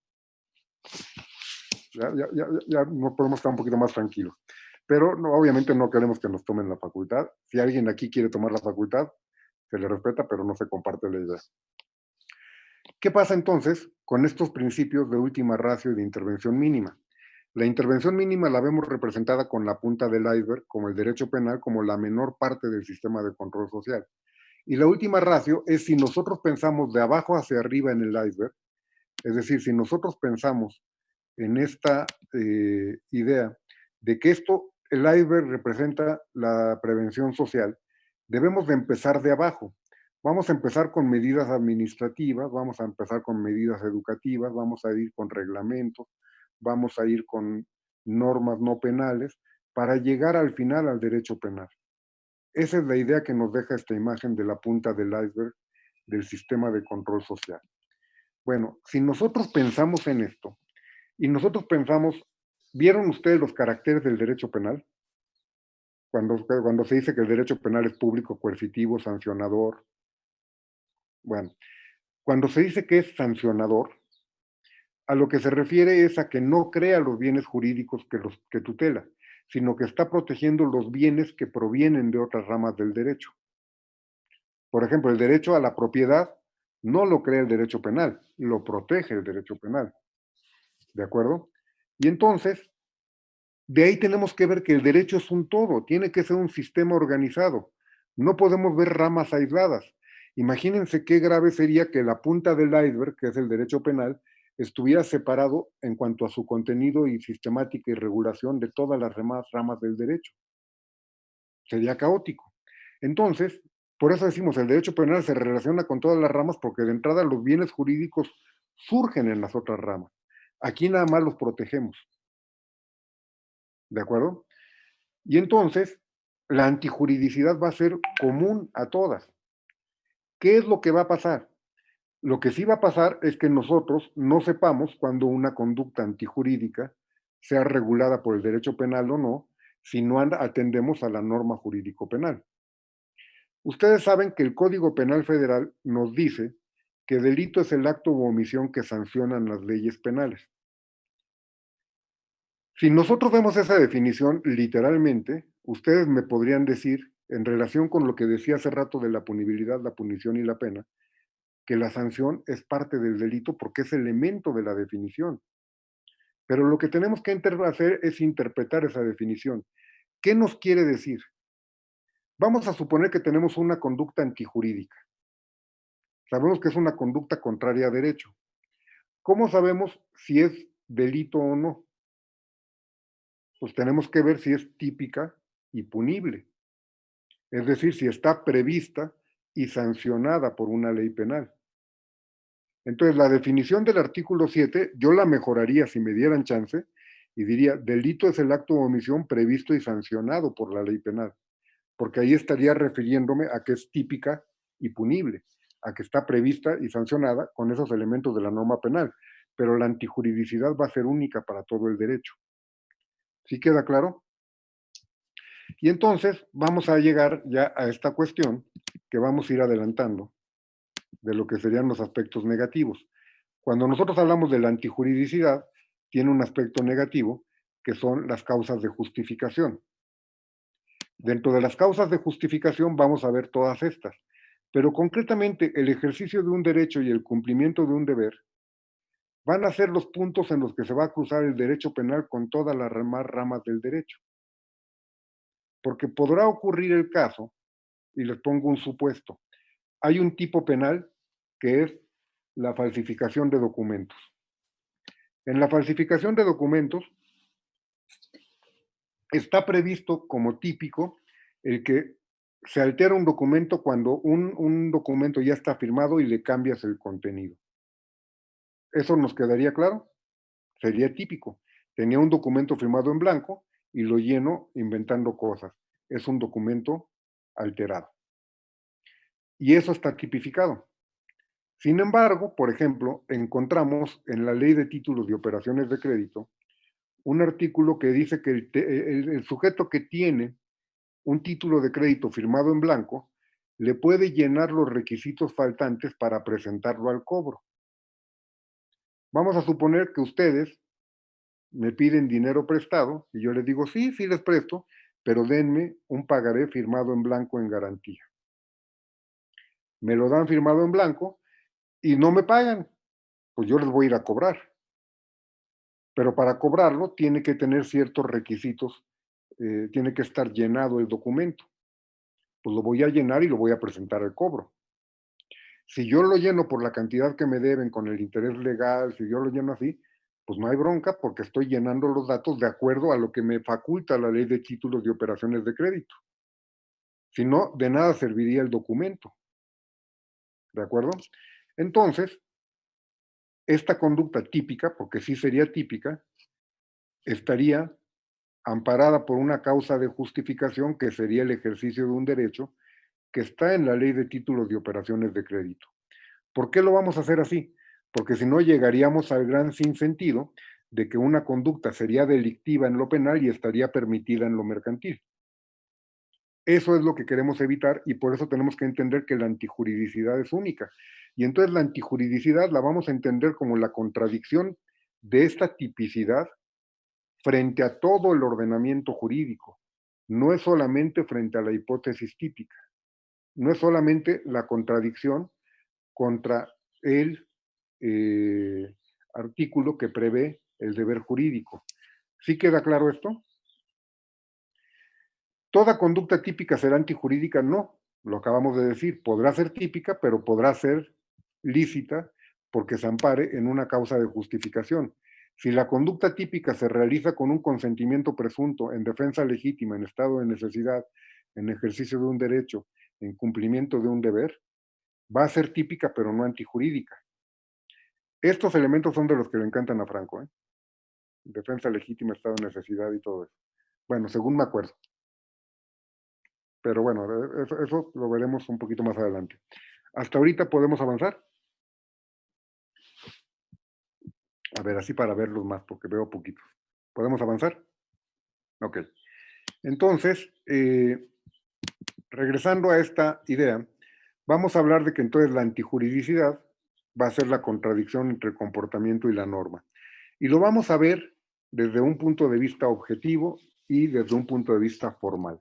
[SPEAKER 1] ya nos podemos estar un poquito más tranquilos. Pero no, obviamente no queremos que nos tomen la facultad. Si alguien aquí quiere tomar la facultad, se le respeta, pero no se comparte la idea. ¿Qué pasa entonces con estos principios de última ratio y de intervención mínima? La intervención mínima la vemos representada con la punta del iceberg, como el derecho penal, como la menor parte del sistema de control social. Y la última ratio es si nosotros pensamos de abajo hacia arriba en el iceberg, es decir, si nosotros pensamos en esta idea de que el iceberg representa la prevención social, debemos de empezar de abajo. Vamos a empezar con medidas administrativas, vamos a empezar con medidas educativas, vamos a ir con reglamentos, vamos a ir con normas no penales para llegar al final al derecho penal. Esa es la idea que nos deja esta imagen de la punta del iceberg del sistema de control social. Bueno, si nosotros pensamos en esto y nosotros pensamos, ¿vieron ustedes los caracteres del derecho penal? Cuando se dice que el derecho penal es público, coercitivo, sancionador. Bueno, cuando se dice que es sancionador, a lo que se refiere es a que no crea los bienes jurídicos que tutela, sino que está protegiendo los bienes que provienen de otras ramas del derecho. Por ejemplo, el derecho a la propiedad no lo crea el derecho penal, lo protege el derecho penal. ¿De acuerdo? Y entonces, de ahí tenemos que ver que el derecho es un todo, tiene que ser un sistema organizado. No podemos ver ramas aisladas. Imagínense qué grave sería que la punta del iceberg, que es el derecho penal, estuviera separado en cuanto a su contenido y sistemática y regulación de todas las demás ramas del derecho. Sería caótico. Entonces, por eso decimos, el derecho penal se relaciona con todas las ramas porque de entrada los bienes jurídicos surgen en las otras ramas. Aquí nada más los protegemos. ¿De acuerdo? Y entonces, la antijuridicidad va a ser común a todas. ¿Qué es lo que va a pasar? Lo que sí va a pasar es que nosotros no sepamos cuando una conducta antijurídica sea regulada por el derecho penal o no, si no atendemos a la norma jurídico penal. Ustedes saben que el Código Penal Federal nos dice que delito es el acto u omisión que sancionan las leyes penales. Si nosotros vemos esa definición literalmente, ustedes me podrían decir, en relación con lo que decía hace rato de la punibilidad, la punición y la pena, que la sanción es parte del delito porque es elemento de la definición. Pero lo que tenemos que hacer es interpretar esa definición. ¿Qué nos quiere decir? Vamos a suponer que tenemos una conducta antijurídica. Sabemos que es una conducta contraria a derecho. ¿Cómo sabemos si es delito o no? Pues tenemos que ver si es típica y punible. Es decir, si está prevista y sancionada por una ley penal. Entonces, la definición del artículo 7, yo la mejoraría si me dieran chance y diría, delito es el acto o omisión previsto y sancionado por la ley penal, porque ahí estaría refiriéndome a que es típica y punible, a que está prevista y sancionada con esos elementos de la norma penal, pero la antijuridicidad va a ser única para todo el derecho. ¿Sí queda claro? Y entonces vamos a llegar ya a esta cuestión que vamos a ir adelantando de lo que serían los aspectos negativos. Cuando nosotros hablamos de la antijuridicidad, tiene un aspecto negativo que son las causas de justificación. Dentro de las causas de justificación vamos a ver todas estas, pero concretamente el ejercicio de un derecho y el cumplimiento de un deber van a ser los puntos en los que se va a cruzar el derecho penal con todas las demás ramas del derecho. Porque podrá ocurrir el caso, y les pongo un supuesto, hay un tipo penal que es la falsificación de documentos. En la falsificación de documentos está previsto como típico el que se altera un documento cuando un documento ya está firmado y le cambias el contenido. ¿Eso nos quedaría claro? Sería típico. Tenía un documento firmado en blanco y lo lleno inventando cosas. Es un documento alterado. Y eso está tipificado. Sin embargo, por ejemplo, encontramos en la Ley de Títulos y Operaciones de Crédito un artículo que dice que el sujeto que tiene un título de crédito firmado en blanco le puede llenar los requisitos faltantes para presentarlo al cobro. Vamos a suponer que ustedes me piden dinero prestado y yo les digo, sí, sí les presto, pero denme un pagaré firmado en blanco en garantía. Me lo dan firmado en blanco y no me pagan, pues yo les voy a ir a cobrar. Pero para cobrarlo tiene que tener ciertos requisitos, tiene que estar llenado el documento. Pues lo voy a llenar y lo voy a presentar al cobro. Si yo lo lleno por la cantidad que me deben con el interés legal, si yo lo lleno así, pues no hay bronca porque estoy llenando los datos de acuerdo a lo que me faculta la ley de títulos y operaciones de crédito. Si no, de nada serviría el documento. ¿De acuerdo? Entonces, esta conducta típica, porque sí sería típica, estaría amparada por una causa de justificación que sería el ejercicio de un derecho que está en la ley de títulos y operaciones de crédito. ¿Por qué lo vamos a hacer así? Porque si no llegaríamos al gran sinsentido de que una conducta sería delictiva en lo penal y estaría permitida en lo mercantil. Eso es lo que queremos evitar y por eso tenemos que entender que la antijuridicidad es única. Y entonces la antijuridicidad la vamos a entender como la contradicción de esta tipicidad frente a todo el ordenamiento jurídico. No es solamente frente a la hipótesis típica, no es solamente la contradicción contra el eh, artículo que prevé el deber jurídico. ¿Sí queda claro esto? ¿Toda conducta típica será antijurídica? No, lo acabamos de decir, podrá ser típica, pero podrá ser lícita porque se ampare en una causa de justificación. Si la conducta típica se realiza con un consentimiento presunto, en defensa legítima, en estado de necesidad, en ejercicio de un derecho, en cumplimiento de un deber, va a ser típica pero no antijurídica. Estos elementos son de los que le encantan a Franco, ¿eh? Defensa legítima, estado de necesidad y todo eso. Bueno, según me acuerdo. Pero bueno, eso lo veremos un poquito más adelante. Hasta ahorita podemos avanzar. A ver, así para verlos más, porque veo poquitos. ¿Podemos avanzar? Ok. Entonces, regresando a esta idea, vamos a hablar de que entonces la antijuridicidad va a ser la contradicción entre el comportamiento y la norma. Y lo vamos a ver desde un punto de vista objetivo y desde un punto de vista formal.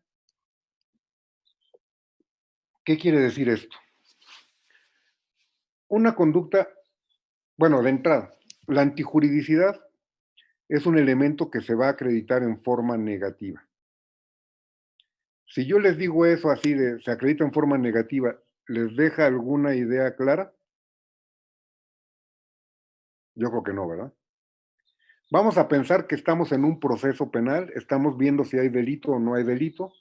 [SPEAKER 1] ¿Qué quiere decir esto? Una conducta, bueno, de entrada, la antijuridicidad es un elemento que se va a acreditar en forma negativa. Si yo les digo eso así de se acredita en forma negativa, ¿les deja alguna idea clara? Yo creo que no, ¿verdad? Vamos a pensar que estamos en un proceso penal, estamos viendo si hay delito o no hay delito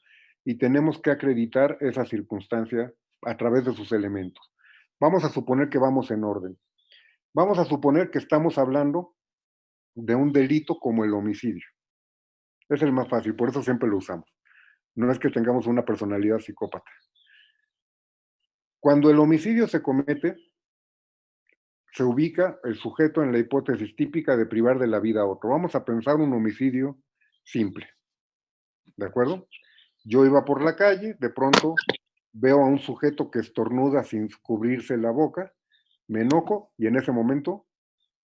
[SPEAKER 1] y tenemos que acreditar esa circunstancia a través de sus elementos. Vamos a suponer que vamos en orden. Vamos a suponer que estamos hablando de un delito como el homicidio. Es el más fácil, por eso siempre lo usamos. No es que tengamos una personalidad psicópata. Cuando el homicidio se comete, se ubica el sujeto en la hipótesis típica de privar de la vida a otro. Vamos a pensar un homicidio simple, ¿de acuerdo? Yo iba por la calle, de pronto veo a un sujeto que estornuda sin cubrirse la boca, me enojo y en ese momento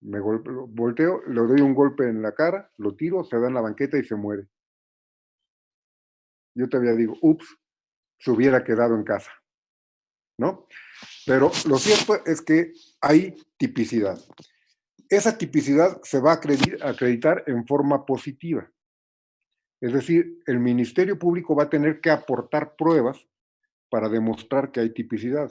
[SPEAKER 1] me volteo, le doy un golpe en la cara, lo tiro, se da en la banqueta y se muere. Yo todavía digo, ups, se hubiera quedado en casa, ¿no? Pero lo cierto es que hay tipicidad. Esa tipicidad se va a acreditar en forma positiva. Es decir, el Ministerio Público va a tener que aportar pruebas para demostrar que hay tipicidad.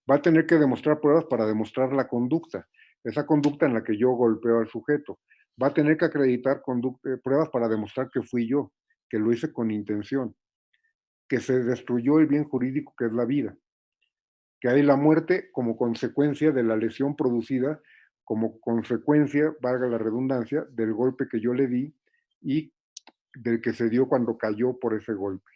[SPEAKER 1] Va a tener que demostrar pruebas para demostrar la conducta, esa conducta en la que yo golpeo al sujeto. Va a tener que acreditar pruebas para demostrar que fui yo, que lo hice con intención. que se destruyó el bien jurídico que es la vida, que hay la muerte como consecuencia de la lesión producida, como consecuencia, valga la redundancia, del golpe que yo le di y del que se dio cuando cayó por ese golpe.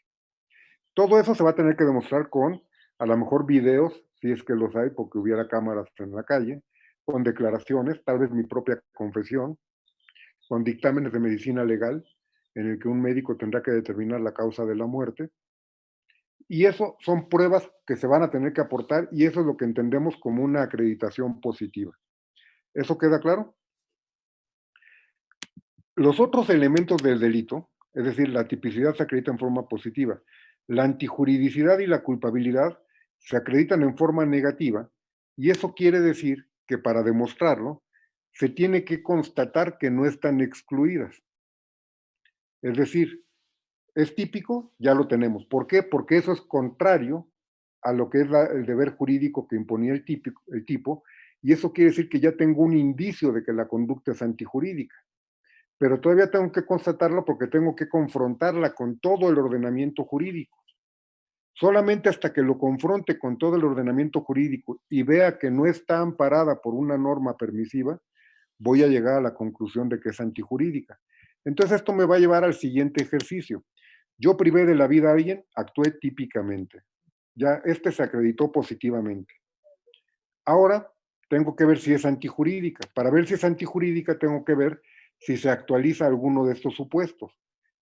[SPEAKER 1] Todo eso se va a tener que demostrar con, a lo mejor, videos, si es que los hay, porque hubiera cámaras en la calle, con declaraciones, tal vez mi propia confesión, con dictámenes de medicina legal, en el que un médico tendrá que determinar la causa de la muerte. Y eso son pruebas que se van a tener que aportar y eso es lo que entendemos como una acreditación positiva. ¿Eso queda claro? Los otros elementos del delito, es decir, la tipicidad se acredita en forma positiva, la antijuridicidad y la culpabilidad se acreditan en forma negativa y eso quiere decir que para demostrarlo se tiene que constatar que no están excluidas. Es decir, es típico, ya lo tenemos. ¿Por qué? Porque eso es contrario a lo que es el deber jurídico que imponía el tipo, y eso quiere decir que ya tengo un indicio de que la conducta es antijurídica. Pero todavía tengo que constatarlo porque tengo que confrontarla con todo el ordenamiento jurídico. Solamente hasta que lo confronte con todo el ordenamiento jurídico y vea que no está amparada por una norma permisiva, voy a llegar a la conclusión de que es antijurídica. Entonces esto me va a llevar al siguiente ejercicio. Yo privé de la vida a alguien, actué típicamente. Ya este se acreditó positivamente. Ahora tengo que ver si es antijurídica. Para ver si es antijurídica tengo que ver si se actualiza alguno de estos supuestos.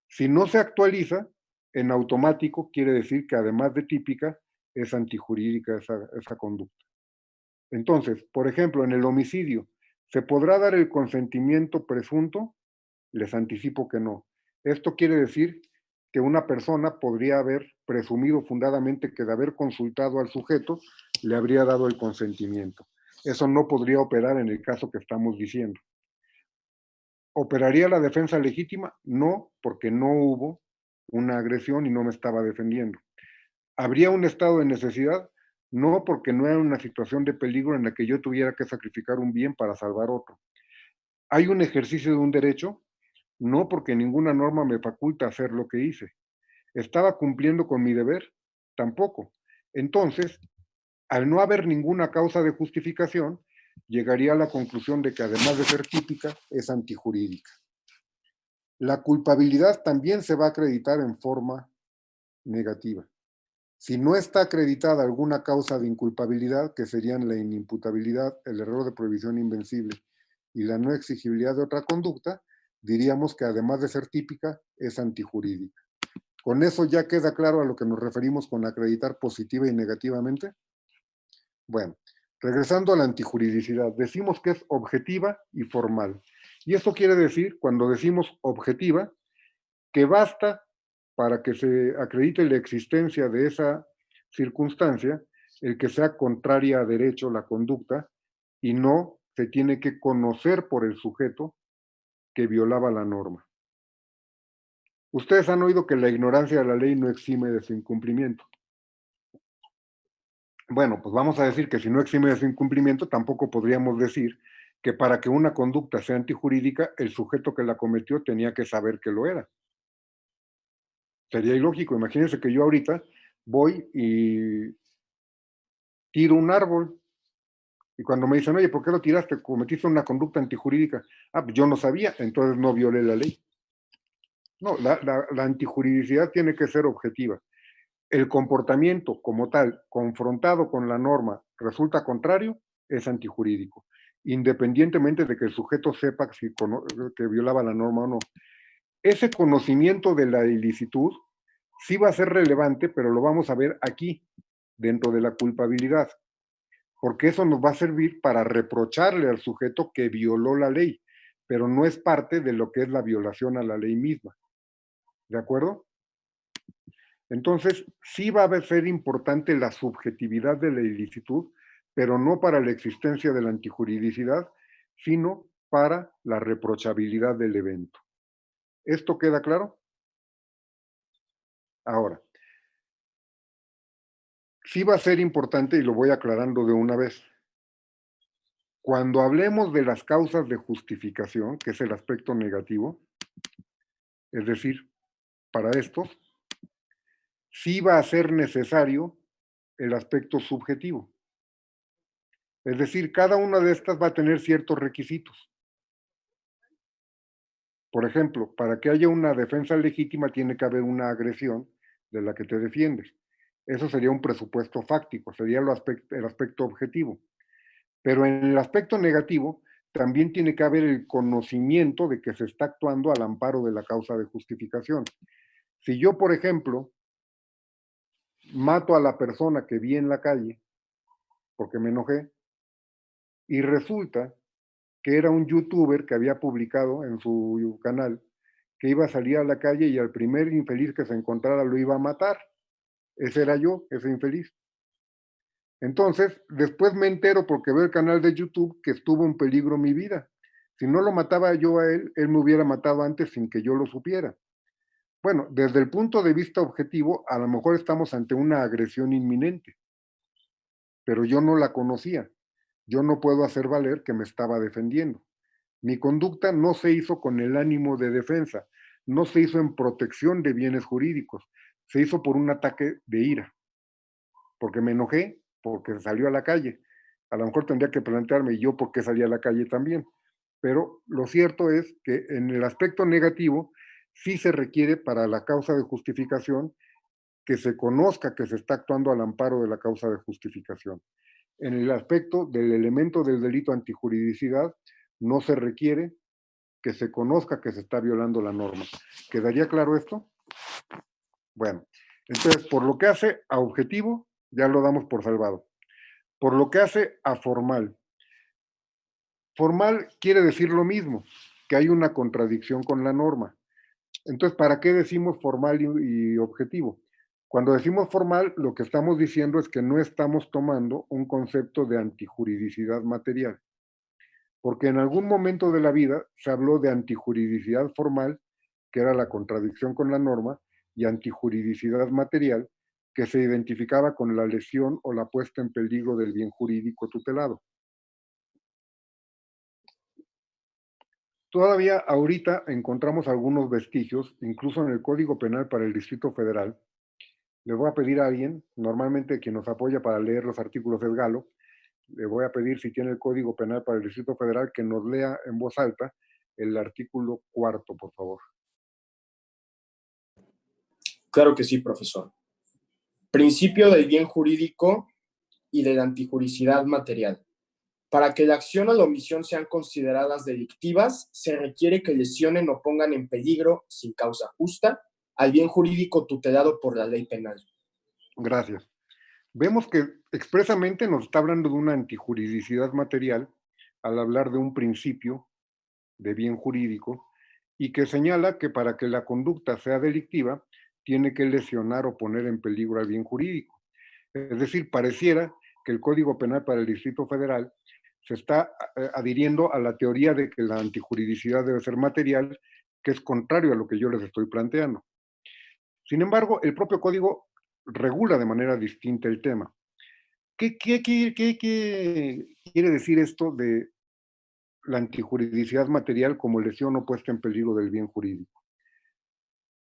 [SPEAKER 1] Si no se actualiza, en automático quiere decir que además de típica, es antijurídica esa conducta. Entonces, por ejemplo, en el homicidio, ¿se podrá dar el consentimiento presunto? Les anticipo que no. Esto quiere decir que una persona podría haber presumido fundadamente que de haber consultado al sujeto le habría dado el consentimiento. Eso no podría operar en el caso que estamos diciendo. ¿Operaría la defensa legítima? No, porque no hubo una agresión y no me estaba defendiendo. ¿Habría un estado de necesidad? No, porque no era una situación de peligro en la que yo tuviera que sacrificar un bien para salvar otro. ¿Hay un ejercicio de un derecho? No, porque ninguna norma me faculta hacer lo que hice. ¿Estaba cumpliendo con mi deber? Tampoco. Entonces, al no haber ninguna causa de justificación, llegaría a la conclusión de que además de ser típica, es antijurídica. La culpabilidad también se va a acreditar en forma negativa. Si no está acreditada alguna causa de inculpabilidad, que serían la inimputabilidad, el error de prohibición invencible y la no exigibilidad de otra conducta, diríamos que además de ser típica, es antijurídica. ¿Con eso ya queda claro a lo que nos referimos con acreditar positiva y negativamente? Bueno, regresando a la antijuridicidad, decimos que es objetiva y formal. Y esto quiere decir, cuando decimos objetiva, que basta para que se acredite la existencia de esa circunstancia, el que sea contraria a derecho la conducta y no se tiene que conocer por el sujeto que violaba la norma. Ustedes han oído que la ignorancia de la ley no exime de su incumplimiento. Bueno, pues vamos a decir que si no exime de su incumplimiento, tampoco podríamos decir que para que una conducta sea antijurídica, el sujeto que la cometió tenía que saber que lo era. Sería ilógico. Imagínense que yo ahorita voy y tiro un árbol y cuando me dicen, oye, ¿por qué lo tiraste? Cometiste una conducta antijurídica. Ah, pues yo no sabía, entonces no violé la ley. No, la antijuridicidad tiene que ser objetiva. El comportamiento como tal, confrontado con la norma, resulta contrario, es antijurídico, independientemente de que el sujeto sepa que violaba la norma o no. Ese conocimiento de la ilicitud sí va a ser relevante, pero lo vamos a ver aquí, dentro de la culpabilidad, porque eso nos va a servir para reprocharle al sujeto que violó la ley, pero no es parte de lo que es la violación a la ley misma. ¿De acuerdo? Entonces, sí va a ser importante la subjetividad de la ilicitud, pero no para la existencia de la antijuridicidad, sino para la reprochabilidad del evento. ¿Esto queda claro? Ahora, sí va a ser importante y lo voy aclarando de una vez. Cuando hablemos de las causas de justificación, que es el aspecto negativo, es decir, para estos, sí va a ser necesario el aspecto subjetivo. Es decir, cada una de estas va a tener ciertos requisitos. Por ejemplo, para que haya una defensa legítima tiene que haber una agresión de la que te defiendes. Eso sería un presupuesto fáctico, sería el aspecto objetivo. Pero en el aspecto negativo también tiene que haber el conocimiento de que se está actuando al amparo de la causa de justificación. Si yo, por ejemplo, mato a la persona que vi en la calle porque me enojé y resulta que era un youtuber que había publicado en su canal que iba a salir a la calle y al primer infeliz que se encontrara lo iba a matar. Ese era yo, ese infeliz. Entonces, después me entero porque veo el canal de YouTube que estuvo en peligro mi vida. Si no lo mataba yo a él, él me hubiera matado antes sin que yo lo supiera. Bueno, desde el punto de vista objetivo, a lo mejor estamos ante una agresión inminente, pero yo no la conocía. Yo no puedo hacer valer que me estaba defendiendo. Mi conducta no se hizo con el ánimo de defensa, no se hizo en protección de bienes jurídicos, se hizo por un ataque de ira, porque me enojé, porque salió a la calle. A lo mejor tendría que plantearme yo por qué salí a la calle también. Pero lo cierto es que en el aspecto negativo sí se requiere para la causa de justificación que se conozca que se está actuando al amparo de la causa de justificación. En el aspecto del elemento del delito antijuridicidad, no se requiere que se conozca que se está violando la norma. ¿Quedaría claro esto? Bueno, entonces, por lo que hace a objetivo, ya lo damos por salvado. Por lo que hace a formal. Formal quiere decir lo mismo, que hay una contradicción con la norma. Entonces, ¿para qué decimos formal y objetivo? Cuando decimos formal, lo que estamos diciendo es que no estamos tomando un concepto de antijuridicidad material, porque en algún momento de la vida se habló de antijuridicidad formal, que era la contradicción con la norma, y antijuridicidad material, que se identificaba con la lesión o la puesta en peligro del bien jurídico tutelado. Todavía ahorita encontramos algunos vestigios, incluso en el Código Penal para el Distrito Federal. Le voy a pedir a alguien, normalmente quien nos apoya para leer los artículos es Galo, le voy a pedir si tiene el Código Penal para el Distrito Federal que nos lea en voz alta el artículo 4, por favor.
[SPEAKER 3] Claro que sí, profesor. Principio del bien jurídico y de la antijuridicidad material. Para que la acción o la omisión sean consideradas delictivas, se requiere que lesionen o pongan en peligro, sin causa justa, al bien jurídico tutelado por la ley penal.
[SPEAKER 1] Gracias. Vemos que expresamente nos está hablando de una antijuridicidad material al hablar de un principio de bien jurídico y que señala que para que la conducta sea delictiva tiene que lesionar o poner en peligro al bien jurídico. Es decir, pareciera que el Código Penal para el Distrito Federal se está adhiriendo a la teoría de que la antijuridicidad debe ser material, que es contrario a lo que yo les estoy planteando. Sin embargo, el propio código regula de manera distinta el tema. ¿Qué quiere decir esto de la antijuridicidad material como lesión o puesta en peligro del bien jurídico?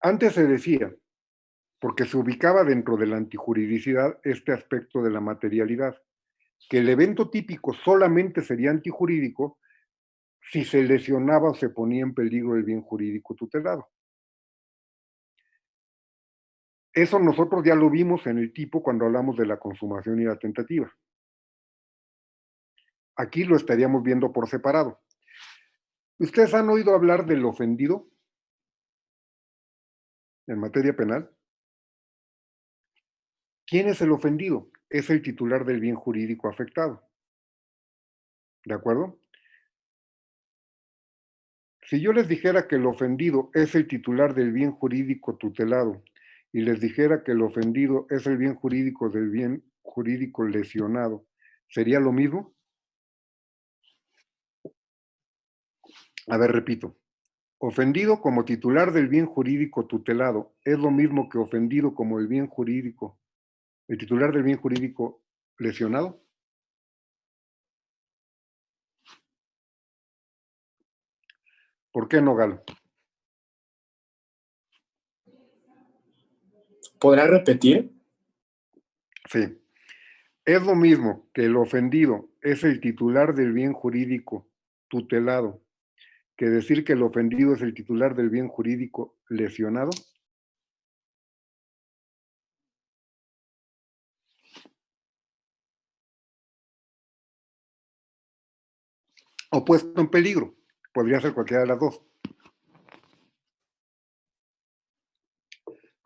[SPEAKER 1] Antes se decía, porque se ubicaba dentro de la antijuridicidad este aspecto de la materialidad, que el evento típico solamente sería antijurídico si se lesionaba o se ponía en peligro el bien jurídico tutelado. Eso nosotros ya lo vimos en el tipo cuando hablamos de la consumación y la tentativa. Aquí lo estaríamos viendo por separado. ¿Ustedes han oído hablar del ofendido en materia penal? ¿Quién es el ofendido? Es el titular del bien jurídico afectado. ¿De acuerdo? Si yo les dijera que el ofendido es el titular del bien jurídico tutelado y les dijera que el ofendido es el bien jurídico del bien jurídico lesionado, ¿sería lo mismo? A ver, repito. Ofendido como titular del bien jurídico tutelado es lo mismo que ofendido como el bien jurídico, el titular del bien jurídico lesionado. ¿Por qué no, Galo?
[SPEAKER 3] ¿Podrán repetir?
[SPEAKER 1] Sí. Es lo mismo que el ofendido es el titular del bien jurídico tutelado que decir que el ofendido es el titular del bien jurídico lesionado. O puesto en peligro. Podría ser cualquiera de las dos.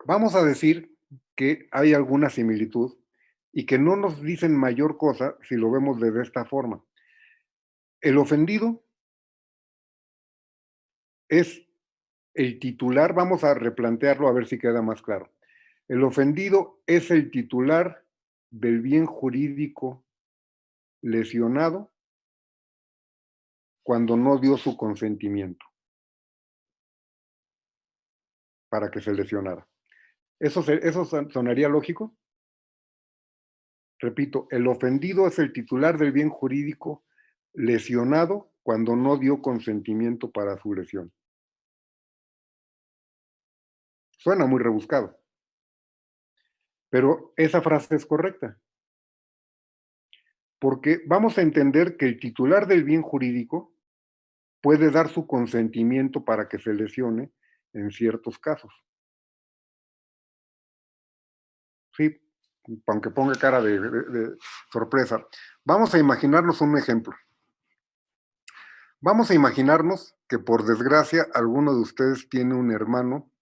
[SPEAKER 1] Vamos a decir que hay alguna similitud y que no nos dicen mayor cosa si lo vemos de esta forma. El ofendido es el titular, vamos a replantearlo a ver si queda más claro. El ofendido es el titular del bien jurídico lesionado cuando no dio su consentimiento para que se lesionara. ¿Eso sonaría lógico? Repito, el ofendido es el titular del bien jurídico lesionado cuando no dio consentimiento para su lesión. Suena muy rebuscado, pero esa frase es correcta, porque vamos a entender que el titular del bien jurídico puede dar su consentimiento para que se lesione en ciertos casos. Sí, aunque ponga cara de sorpresa. Vamos a imaginarnos un ejemplo. Vamos a imaginarnos que por desgracia alguno de ustedes tiene un hermano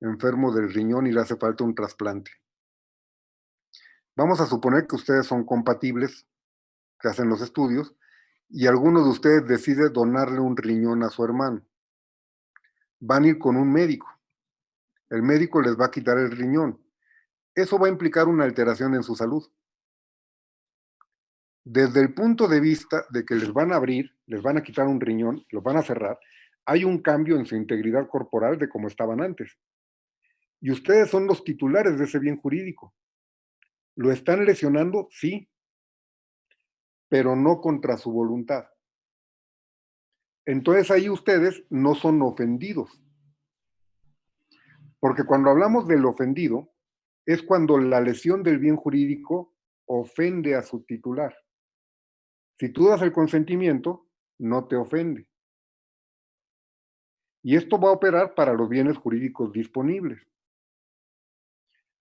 [SPEAKER 1] enfermo del riñón y le hace falta un trasplante. Vamos a suponer que ustedes son compatibles, que hacen los estudios, y alguno de ustedes decide donarle un riñón a su hermano. Van a ir con un médico. El médico les va a quitar el riñón. Eso va a implicar una alteración en su salud. Desde el punto de vista de que les van a abrir, les van a quitar un riñón, los van a cerrar, hay un cambio en su integridad corporal de como estaban antes. Y ustedes son los titulares de ese bien jurídico. ¿Lo están lesionando? Sí, pero no contra su voluntad. Entonces ahí ustedes no son ofendidos. Porque cuando hablamos del ofendido, es cuando la lesión del bien jurídico ofende a su titular. Si tú das el consentimiento, no te ofende. Y esto va a operar para los bienes jurídicos disponibles.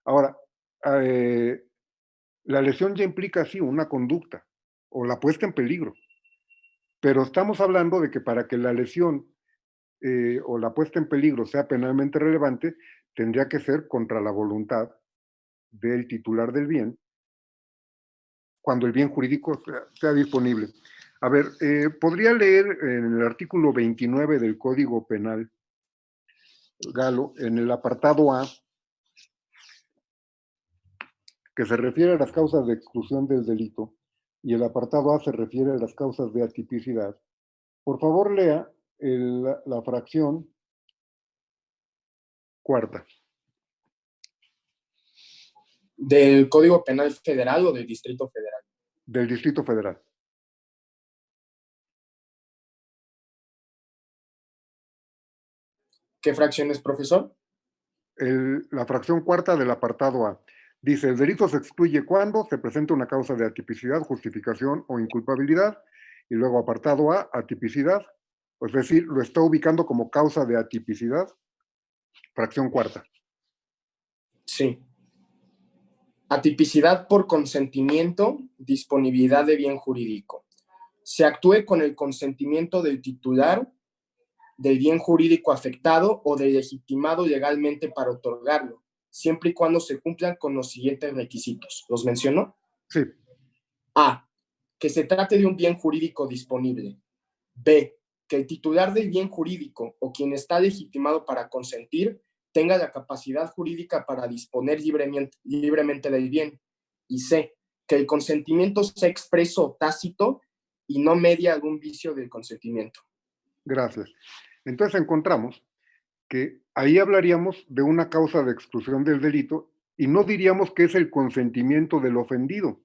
[SPEAKER 1] Ahora, la lesión ya implica, sí, una conducta o la puesta en peligro. Pero estamos hablando de que para que la lesión o la puesta en peligro sea penalmente relevante, tendría que ser contra la voluntad del titular del bien, cuando el bien jurídico sea disponible. A ver, podría leer en el artículo 29 del Código Penal, Galo, en el apartado A, que se refiere a las causas de exclusión del delito, y el apartado A se refiere a las causas de atipicidad. Por favor, lea la fracción cuarta.
[SPEAKER 3] ¿Del Código Penal Federal o del Distrito Federal?
[SPEAKER 1] Del Distrito Federal.
[SPEAKER 3] ¿Qué fracción es, profesor?
[SPEAKER 1] La fracción cuarta del apartado A. Dice, el delito se excluye cuando se presenta una causa de atipicidad, justificación o inculpabilidad. Y luego apartado A, atipicidad. Es decir, lo está ubicando como causa de atipicidad. Fracción cuarta.
[SPEAKER 3] Sí. Atipicidad por consentimiento, disponibilidad de bien jurídico. Se actúe con el consentimiento del titular del bien jurídico afectado o del legitimado legalmente para otorgarlo, siempre y cuando se cumplan con los siguientes requisitos. ¿Los menciono?
[SPEAKER 1] Sí.
[SPEAKER 3] A. Que se trate de un bien jurídico disponible. B. Que el titular del bien jurídico o quien está legitimado para consentir tenga la capacidad jurídica para disponer libremente del bien. Y C. Que el consentimiento sea expreso o tácito y no medie algún vicio del consentimiento.
[SPEAKER 1] Gracias. Entonces encontramos que ahí hablaríamos de una causa de exclusión del delito y no diríamos que es el consentimiento del ofendido,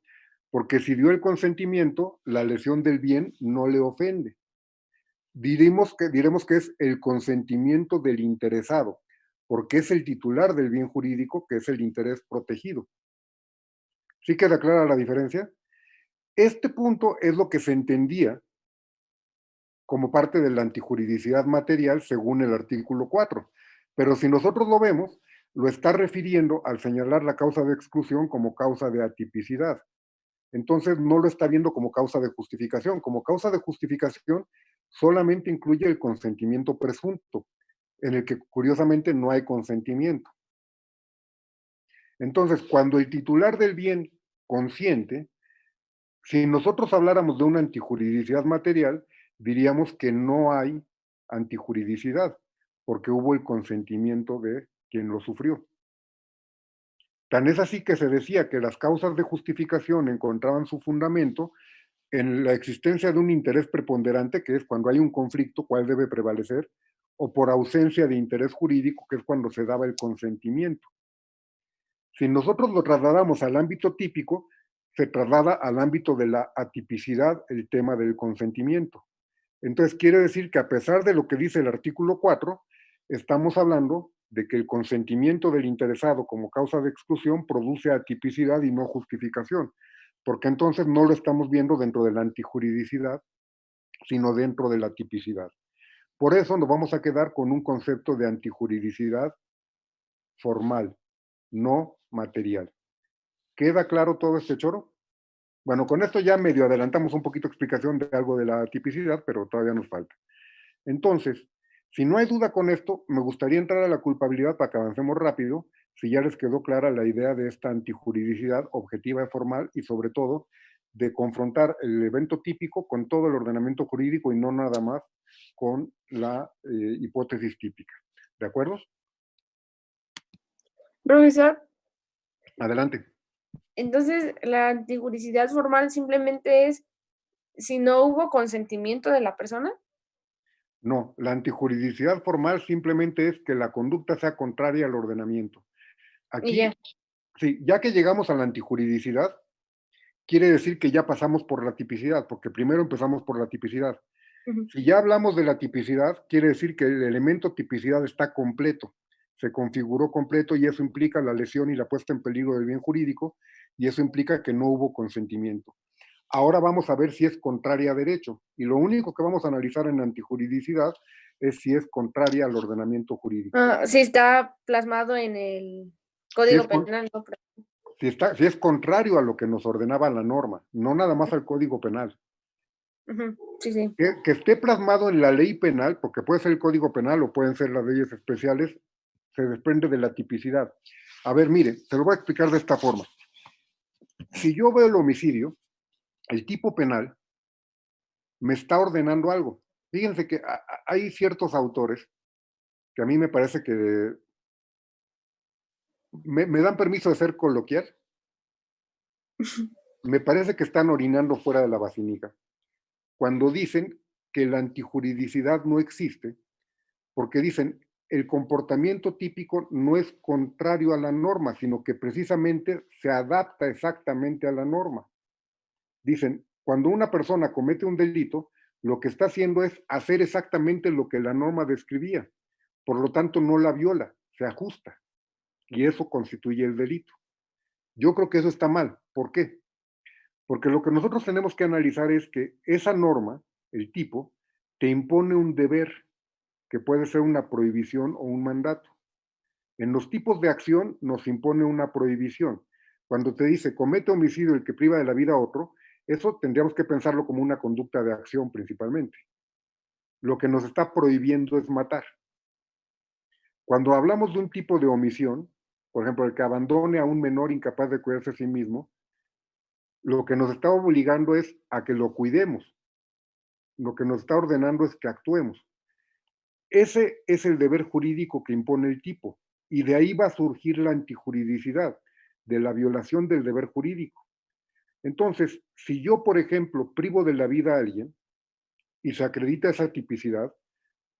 [SPEAKER 1] porque si dio el consentimiento, la lesión del bien no le ofende. Diremos que es el consentimiento del interesado, porque es el titular del bien jurídico que es el interés protegido. ¿Sí queda clara la diferencia? Este punto es lo que se entendía como parte de la antijuridicidad material según el artículo 4. Pero si nosotros lo vemos, lo está refiriendo al señalar la causa de exclusión como causa de atipicidad. Entonces no lo está viendo como causa de justificación. Como causa de justificación solamente incluye el consentimiento presunto, en el que curiosamente no hay consentimiento. Entonces, cuando el titular del bien consiente, si nosotros habláramos de una antijuridicidad material, diríamos que no hay antijuridicidad, porque hubo el consentimiento de quien lo sufrió. Tan es así que se decía que las causas de justificación encontraban su fundamento en la existencia de un interés preponderante, que es cuando hay un conflicto, cuál debe prevalecer, o por ausencia de interés jurídico, que es cuando se daba el consentimiento. Si nosotros lo trasladamos al ámbito típico, se traslada al ámbito de la atipicidad el tema del consentimiento. Entonces quiere decir que a pesar de lo que dice el artículo 4, estamos hablando de que el consentimiento del interesado como causa de exclusión produce atipicidad y no justificación, porque entonces no lo estamos viendo dentro de la antijuridicidad, sino dentro de la tipicidad. Por eso nos vamos a quedar con un concepto de antijuridicidad formal, no material. ¿Queda claro todo este choro? Bueno, con esto ya medio adelantamos un poquito explicación de algo de la tipicidad, pero todavía nos falta. Entonces, si no hay duda con esto, me gustaría entrar a la culpabilidad para que avancemos rápido, si ya les quedó clara la idea de esta antijuridicidad objetiva y formal y sobre todo de confrontar el evento típico con todo el ordenamiento jurídico y no nada más con la hipótesis típica. ¿De acuerdo?
[SPEAKER 2] Profesor,
[SPEAKER 1] Adelante.
[SPEAKER 2] entonces la antijuridicidad formal simplemente es si no hubo consentimiento de la persona.
[SPEAKER 1] No, la antijuridicidad formal simplemente es que la conducta sea contraria al ordenamiento.
[SPEAKER 2] Y ya.
[SPEAKER 1] Aquí, sí, ya que llegamos a la antijuridicidad, quiere decir que ya pasamos por la tipicidad, porque primero empezamos por la tipicidad.
[SPEAKER 2] Ujú.
[SPEAKER 1] Si ya hablamos de la tipicidad, quiere decir que el elemento tipicidad está completo, se configuró completo y eso implica la lesión y la puesta en peligro del bien jurídico y eso implica que no hubo consentimiento. Ahora vamos a ver si es contraria a derecho y lo único que vamos a analizar en antijuridicidad es si es contraria al ordenamiento jurídico.
[SPEAKER 2] Sí, está plasmado en el
[SPEAKER 1] Si
[SPEAKER 2] Código
[SPEAKER 1] es,
[SPEAKER 2] Penal, ¿no?
[SPEAKER 1] si es contrario a lo que nos ordenaba la norma, no nada más al Código Penal.
[SPEAKER 2] Ujú. Sí, sí.
[SPEAKER 1] Que esté plasmado en la ley penal, porque puede ser el Código Penal o pueden ser las leyes especiales, se desprende de la tipicidad. A ver, mire, se lo voy a explicar de esta forma. Si yo veo el homicidio, el tipo penal me está ordenando algo. Fíjense que hay ciertos autores que a mí me parece que me dan permiso de ser coloquial. Me parece que están orinando fuera de la vacinica cuando dicen que la antijuridicidad no existe, porque dicen el comportamiento típico no es contrario a la norma, sino que precisamente se adapta exactamente a la norma. Dicen, cuando una persona comete un delito, lo que está haciendo es hacer exactamente lo que la norma describía. Por lo tanto, no la viola, se ajusta. Y eso constituye el delito. Yo creo que eso está mal. ¿Por qué? Porque lo que nosotros tenemos que analizar es que esa norma, el tipo, te impone un deber, que puede ser una prohibición o un mandato. En los tipos de acción nos impone una prohibición. Cuando te dice comete homicidio el que priva de la vida a otro, eso tendríamos que pensarlo como una conducta de acción principalmente. Lo que nos está prohibiendo es matar. Cuando hablamos de un tipo de omisión, por ejemplo, el que abandone a un menor incapaz de cuidarse a sí mismo, lo que nos está obligando es a que lo cuidemos. Lo que nos está ordenando es que actuemos. Ese es el deber jurídico que impone el tipo, y de ahí va a surgir la antijuridicidad, de la violación del deber jurídico. Entonces, si yo, por ejemplo, privo de la vida a alguien y se acredita esa tipicidad,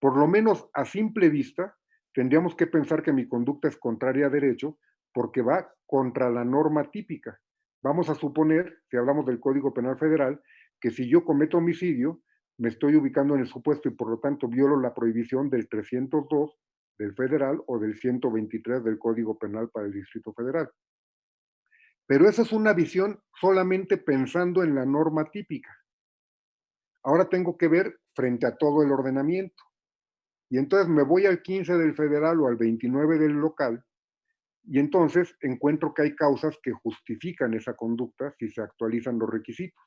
[SPEAKER 1] por lo menos a simple vista, tendríamos que pensar que mi conducta es contraria a derecho porque va contra la norma típica. Vamos a suponer, si hablamos del Código Penal Federal, que si yo cometo homicidio, me estoy ubicando en el supuesto y por lo tanto violo la prohibición del 302 del federal o del 123 del Código Penal para el Distrito Federal. Pero esa es una visión solamente pensando en la norma típica. Ahora tengo que ver frente a todo el ordenamiento. Y entonces me voy al 15 del federal o al 29 del local y entonces encuentro que hay causas que justifican esa conducta si se actualizan los requisitos.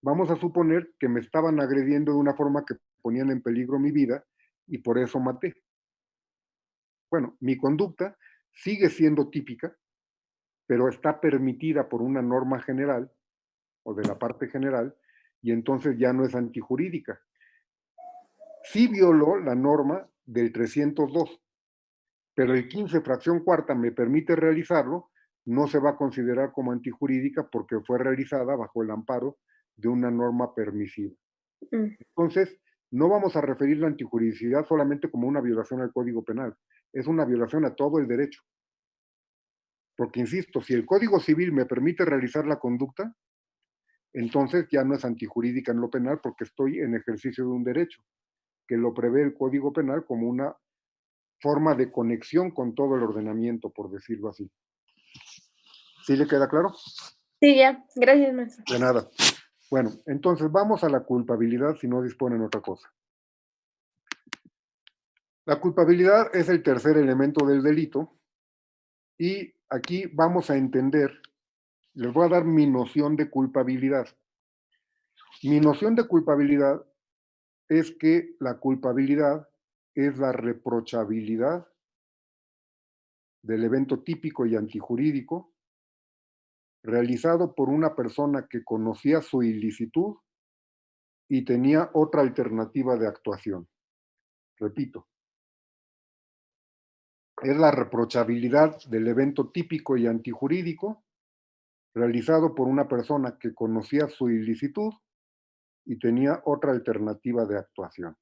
[SPEAKER 1] Vamos a suponer que me estaban agrediendo de una forma que ponían en peligro mi vida y por eso maté. Bueno, mi conducta sigue siendo típica, pero está permitida por una norma general o de la parte general y entonces ya no es antijurídica. Sí violó la norma del 302, pero el 15 fracción cuarta me permite realizarlo, no se va a considerar como antijurídica porque fue realizada bajo el amparo de una norma permisiva. Entonces, no vamos a referir la antijuridicidad solamente como una violación al Código Penal, es una violación a todo el derecho. Porque, insisto, si el Código Civil me permite realizar la conducta, entonces ya no es antijurídica en lo penal porque estoy en ejercicio de un derecho, que lo prevé el Código Penal como una forma de conexión con todo el ordenamiento, por decirlo así. ¿Sí le queda claro?
[SPEAKER 2] Sí, ya. Gracias, maestro.
[SPEAKER 1] De nada. Bueno, entonces vamos a la culpabilidad si no disponen otra cosa. La culpabilidad es el tercer elemento del delito y aquí vamos a entender, les voy a dar mi noción de culpabilidad. Mi noción de culpabilidad es que la culpabilidad es la reprochabilidad del evento típico y antijurídico realizado por una persona que conocía su ilicitud y tenía otra alternativa de actuación. Repito, es la reprochabilidad del evento típico y antijurídico realizado por una persona que conocía su ilicitud y tenía otra alternativa de actuación.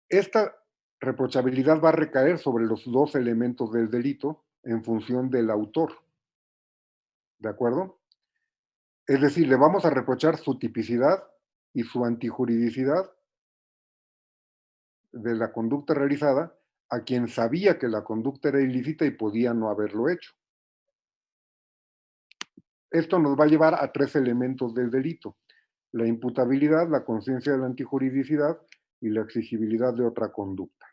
[SPEAKER 1] Esta reprochabilidad va a recaer sobre los dos elementos del delito en función del autor. ¿De acuerdo? Es decir, le vamos a reprochar su tipicidad y su antijuridicidad de la conducta realizada a quien sabía que la conducta era ilícita y podía no haberlo hecho. Esto nos va a llevar a tres elementos del delito: la imputabilidad, la conciencia de la antijuridicidad y la exigibilidad de otra conducta.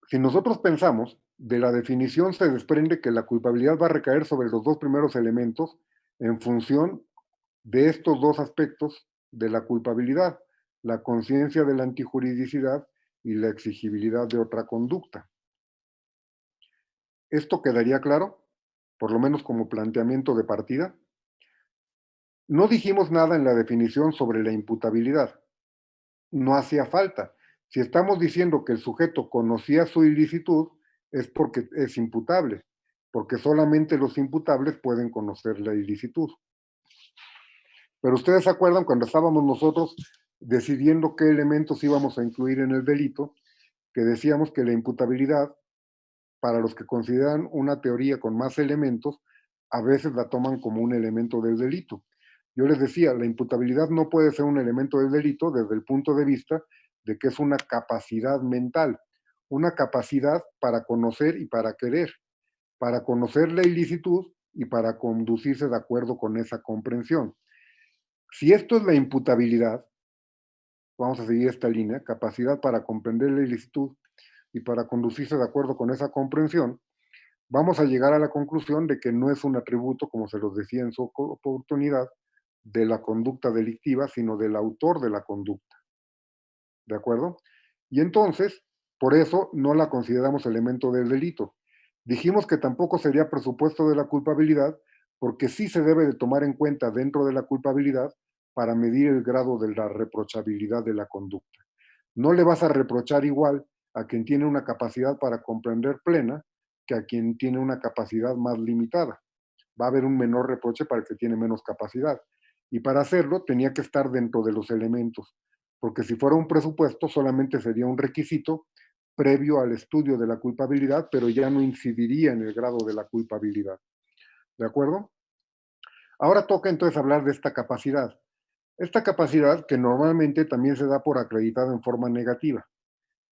[SPEAKER 1] Si nosotros pensamos, de la definición se desprende que la culpabilidad va a recaer sobre los dos primeros elementos en función de estos dos aspectos de la culpabilidad, la conciencia de la antijuridicidad y la exigibilidad de otra conducta. ¿Esto quedaría claro? Por lo menos como planteamiento de partida. No dijimos nada en la definición sobre la imputabilidad. No hacía falta. Si estamos diciendo que el sujeto conocía su ilicitud, es porque es imputable, porque solamente los imputables pueden conocer la ilicitud. Pero ustedes se acuerdan cuando estábamos nosotros decidiendo qué elementos íbamos a incluir en el delito, que decíamos que la imputabilidad, para los que consideran una teoría con más elementos, a veces la toman como un elemento del delito. Yo les decía, la imputabilidad no puede ser un elemento del delito desde el punto de vista de que es una capacidad mental, una capacidad para conocer y para querer, para conocer la ilicitud y para conducirse de acuerdo con esa comprensión. Si esto es la imputabilidad, vamos a seguir esta línea, capacidad para comprender la ilicitud y para conducirse de acuerdo con esa comprensión, vamos a llegar a la conclusión de que no es un atributo, como se los decía en su oportunidad, de la conducta delictiva, sino del autor de la conducta. ¿De acuerdo? Y entonces, por eso no la consideramos elemento del delito. Dijimos que tampoco sería presupuesto de la culpabilidad, porque sí se debe de tomar en cuenta dentro de la culpabilidad para medir el grado de la reprochabilidad de la conducta. No le vas a reprochar igual a quien tiene una capacidad para comprender plena que a quien tiene una capacidad más limitada. Va a haber un menor reproche para el que tiene menos capacidad. Y para hacerlo tenía que estar dentro de los elementos, porque si fuera un presupuesto solamente sería un requisito previo al estudio de la culpabilidad, pero ya no incidiría en el grado de la culpabilidad. ¿De acuerdo? Ahora toca entonces hablar de esta capacidad. Esta capacidad que normalmente también se da por acreditada en forma negativa.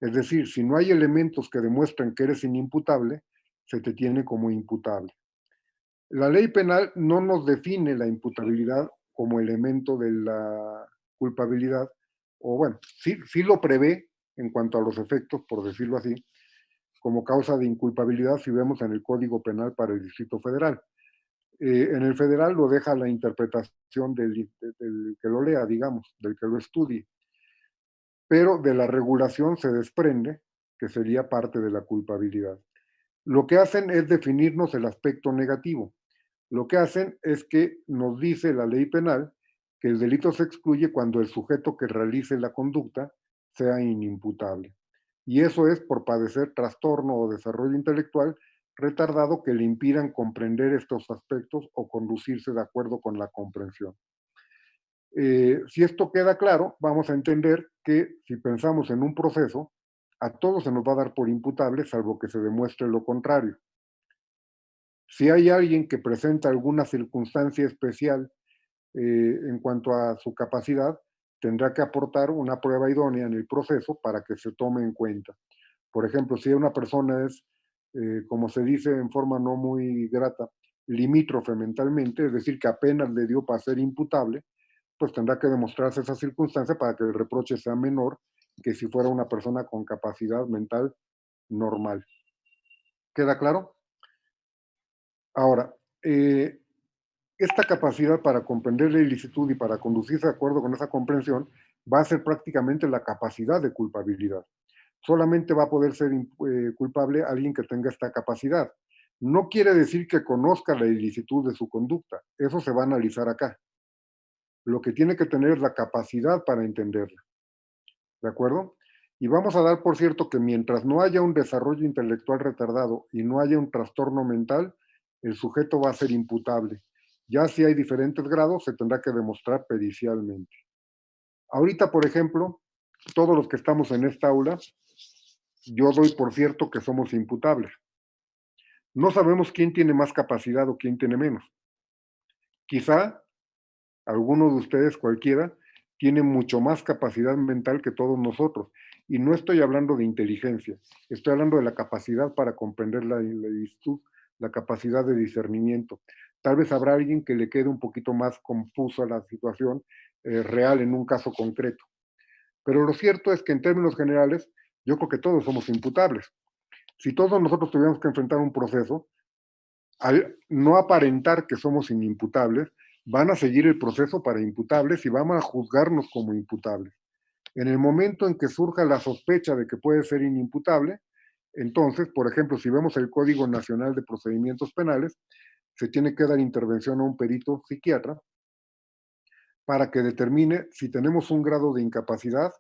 [SPEAKER 1] Es decir, si no hay elementos que demuestran que eres inimputable, se te tiene como imputable. La ley penal no nos define la imputabilidad como elemento de la culpabilidad, o bueno, sí lo prevé en cuanto a los efectos, por decirlo así, como causa de inculpabilidad si vemos en el Código Penal para el Distrito Federal. En el federal lo deja la interpretación del que lo lea, digamos, del que lo estudie, pero de la regulación se desprende que sería parte de la culpabilidad. Lo que hacen es definirnos el aspecto negativo. Lo que hacen es que nos dice la ley penal que el delito se excluye cuando el sujeto que realice la conducta sea inimputable. Y eso es por padecer trastorno o desarrollo intelectual retardado que le impidan comprender estos aspectos o conducirse de acuerdo con la comprensión. Si esto queda claro, vamos a entender que si pensamos en un proceso, a todos se nos va a dar por imputable, salvo que se demuestre lo contrario. Si hay alguien que presenta alguna circunstancia especial en cuanto a su capacidad, tendrá que aportar una prueba idónea en el proceso para que se tome en cuenta. Por ejemplo, si una persona es, como se dice en forma no muy grata, limítrofe mentalmente, es decir, que apenas le dio para ser imputable, pues tendrá que demostrarse esa circunstancia para que el reproche sea menor que si fuera una persona con capacidad mental normal. ¿Queda claro? Ahora, esta capacidad para comprender la ilicitud y para conducirse de acuerdo con esa comprensión va a ser prácticamente la capacidad de culpabilidad. Solamente va a poder ser culpable alguien que tenga esta capacidad. No quiere decir que conozca la ilicitud de su conducta, eso se va a analizar acá. Lo que tiene que tener es la capacidad para entenderla, ¿de acuerdo? Y vamos a dar por cierto que mientras no haya un desarrollo intelectual retardado y no haya un trastorno mental, el sujeto va a ser imputable. Ya si hay diferentes grados, se tendrá que demostrar pericialmente. Ahorita, por ejemplo, todos los que estamos en esta aula, yo doy por cierto que somos imputables. No sabemos quién tiene más capacidad o quién tiene menos. Quizá alguno de ustedes, cualquiera, tiene mucho más capacidad mental que todos nosotros. Y no estoy hablando de inteligencia, estoy hablando de la capacidad para comprender la virtud, la capacidad de discernimiento. Tal vez habrá alguien que le quede un poquito más confusa la situación real en un caso concreto. Pero lo cierto es que en términos generales, yo creo que todos somos imputables. Si todos nosotros tuviéramos que enfrentar un proceso, al no aparentar que somos inimputables, van a seguir el proceso para imputables y van a juzgarnos como imputables. En el momento en que surja la sospecha de que puede ser inimputable, entonces, por ejemplo, si vemos el Código Nacional de Procedimientos Penales, se tiene que dar intervención a un perito psiquiatra para que determine si tenemos un grado de incapacidad,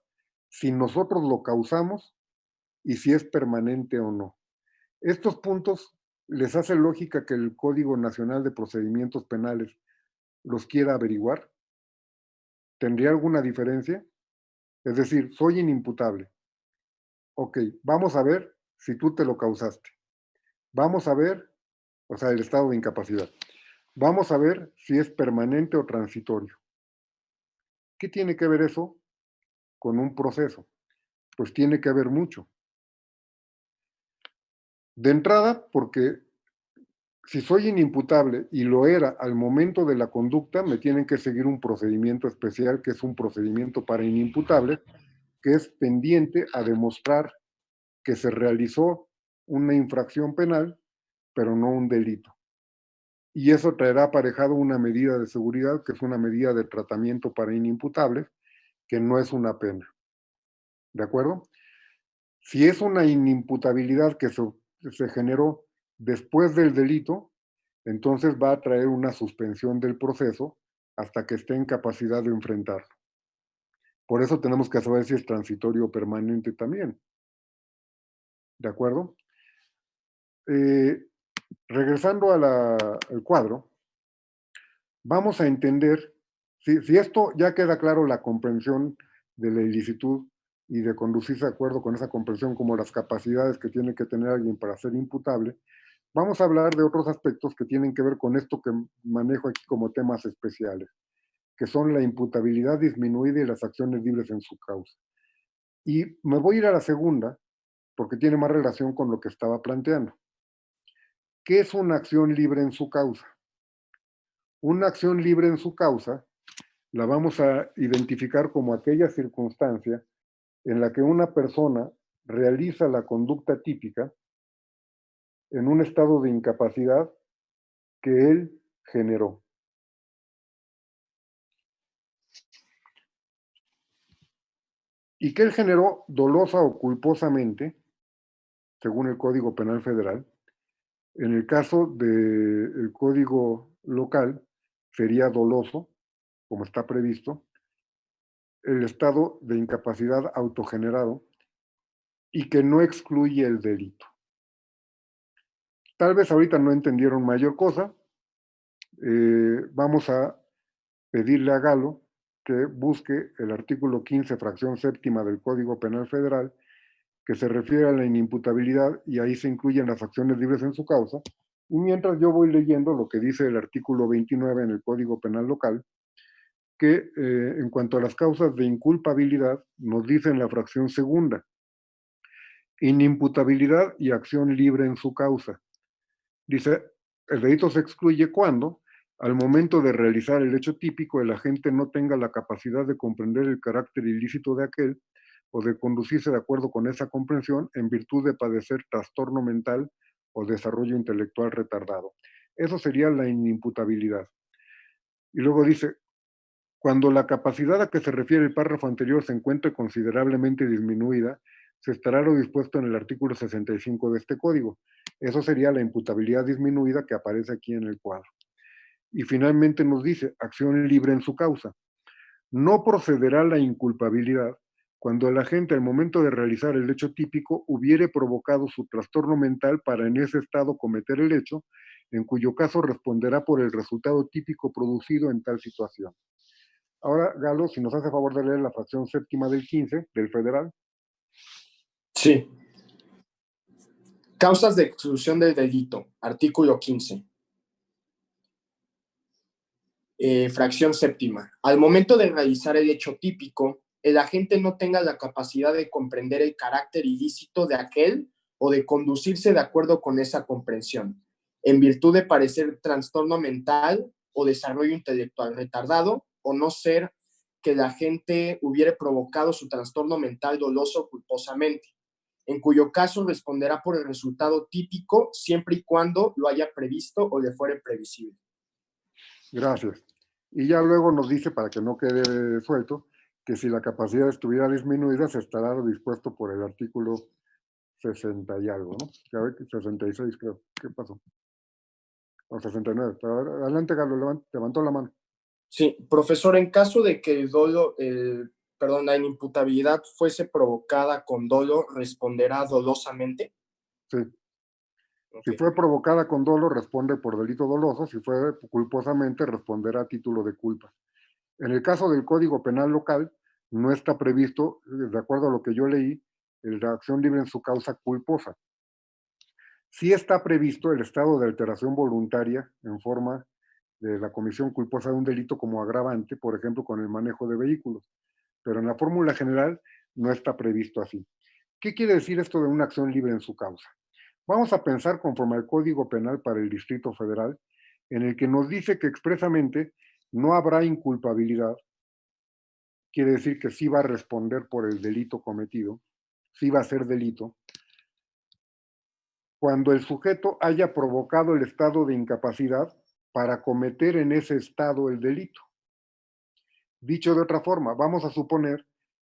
[SPEAKER 1] si nosotros lo causamos y si es permanente o no. Estos puntos les hace lógica que el Código Nacional de Procedimientos Penales los quiera averiguar. ¿Tendría alguna diferencia? Es decir, soy inimputable. Ok, vamos a ver si tú te lo causaste. Vamos a ver, o sea, el estado de incapacidad. Vamos a ver si es permanente o transitorio. ¿Qué tiene que ver eso con un proceso? Pues tiene que ver mucho. De entrada, porque si soy inimputable y lo era al momento de la conducta, me tienen que seguir un procedimiento especial, que es un procedimiento para inimputables, que es pendiente a demostrar que se realizó una infracción penal, pero no un delito. Y eso traerá aparejado una medida de seguridad, que es una medida de tratamiento para inimputables, que no es una pena. ¿De acuerdo? Si es una inimputabilidad que se generó después del delito, entonces va a traer una suspensión del proceso hasta que esté en capacidad de enfrentarlo. Por eso tenemos que saber si es transitorio o permanente también. ¿De acuerdo? Regresando al cuadro, vamos a entender, si esto ya queda claro, la comprensión de la ilicitud y de conducirse de acuerdo con esa comprensión como las capacidades que tiene que tener alguien para ser imputable, vamos a hablar de otros aspectos que tienen que ver con esto que manejo aquí como temas especiales. que son la imputabilidad disminuida y las acciones libres en su causa. Y me voy a ir a la segunda, porque tiene más relación con lo que estaba planteando. ¿Qué es una acción libre en su causa? Una acción libre en su causa la vamos a identificar como aquella circunstancia en la que una persona realiza la conducta típica en un estado de incapacidad que él generó. Y que él generó dolosa o culposamente, según el Código Penal Federal. En el caso del Código local, sería doloso, como está previsto, el estado de incapacidad autogenerado y que no excluye el delito. Tal vez ahorita no entendieron mayor cosa. Vamos a pedirle a Galo que busque el artículo 15, fracción séptima del Código Penal Federal, que se refiere a la inimputabilidad y ahí se incluyen las acciones libres en su causa. Y mientras yo voy leyendo lo que dice el artículo 29 en el Código Penal local, que en cuanto a las causas de inculpabilidad, nos dice en la fracción segunda, inimputabilidad y acción libre en su causa. Dice, el delito se excluye cuando, al momento de realizar el hecho típico, el agente no tenga la capacidad de comprender el carácter ilícito de aquel o de conducirse de acuerdo con esa comprensión en virtud de padecer trastorno mental o desarrollo intelectual retardado. Eso sería la inimputabilidad. Y luego dice, cuando la capacidad a que se refiere el párrafo anterior se encuentre considerablemente disminuida, se estará lo dispuesto en el artículo 65 de este código. Eso sería la imputabilidad disminuida que aparece aquí en el cuadro. Y finalmente nos dice, acción libre en su causa. No procederá la inculpabilidad cuando el agente al momento de realizar el hecho típico hubiere provocado su trastorno mental para en ese estado cometer el hecho, en cuyo caso responderá por el resultado típico producido en tal situación. Ahora, Galo, si nos hace favor de leer la fracción séptima del 15, del federal.
[SPEAKER 3] Sí. Causas de exclusión del delito, artículo 15. Fracción séptima. Al momento de realizar el hecho típico, el agente no tenga la capacidad de comprender el carácter ilícito de aquel o de conducirse de acuerdo con esa comprensión, en virtud de parecer trastorno mental o desarrollo intelectual retardado, o no ser que el agente hubiere provocado su trastorno mental doloso culposamente, en cuyo caso responderá por el resultado típico siempre y cuando lo haya previsto o le fuere previsible.
[SPEAKER 1] Gracias. Y ya luego nos dice, para que no quede suelto, que si la capacidad estuviera disminuida, se estará dispuesto por el artículo 60 y algo, ¿no? Ya ve que 66 creo. ¿Qué pasó? O 69. Adelante, Galo, levantó la mano.
[SPEAKER 3] Sí, profesor, en caso de que la inimputabilidad fuese provocada con dolo, ¿responderá dolosamente?
[SPEAKER 1] Sí.
[SPEAKER 3] Okay.
[SPEAKER 1] Si fue provocada con dolo, responde por delito doloso. Si fue culposamente, responderá a título de culpa. En el caso del Código Penal local, no está previsto, de acuerdo a lo que yo leí, la acción libre en su causa culposa. Sí está previsto el estado de alteración voluntaria en forma de la comisión culposa de un delito como agravante, por ejemplo, con el manejo de vehículos. Pero en la fórmula general no está previsto así. ¿Qué quiere decir esto de una acción libre en su causa? Vamos a pensar conforme al Código Penal para el Distrito Federal, en el que nos dice que expresamente no habrá inculpabilidad. Quiere decir que sí va a responder por el delito cometido, sí va a ser delito, cuando el sujeto haya provocado el estado de incapacidad para cometer en ese estado el delito. Dicho de otra forma, vamos a suponer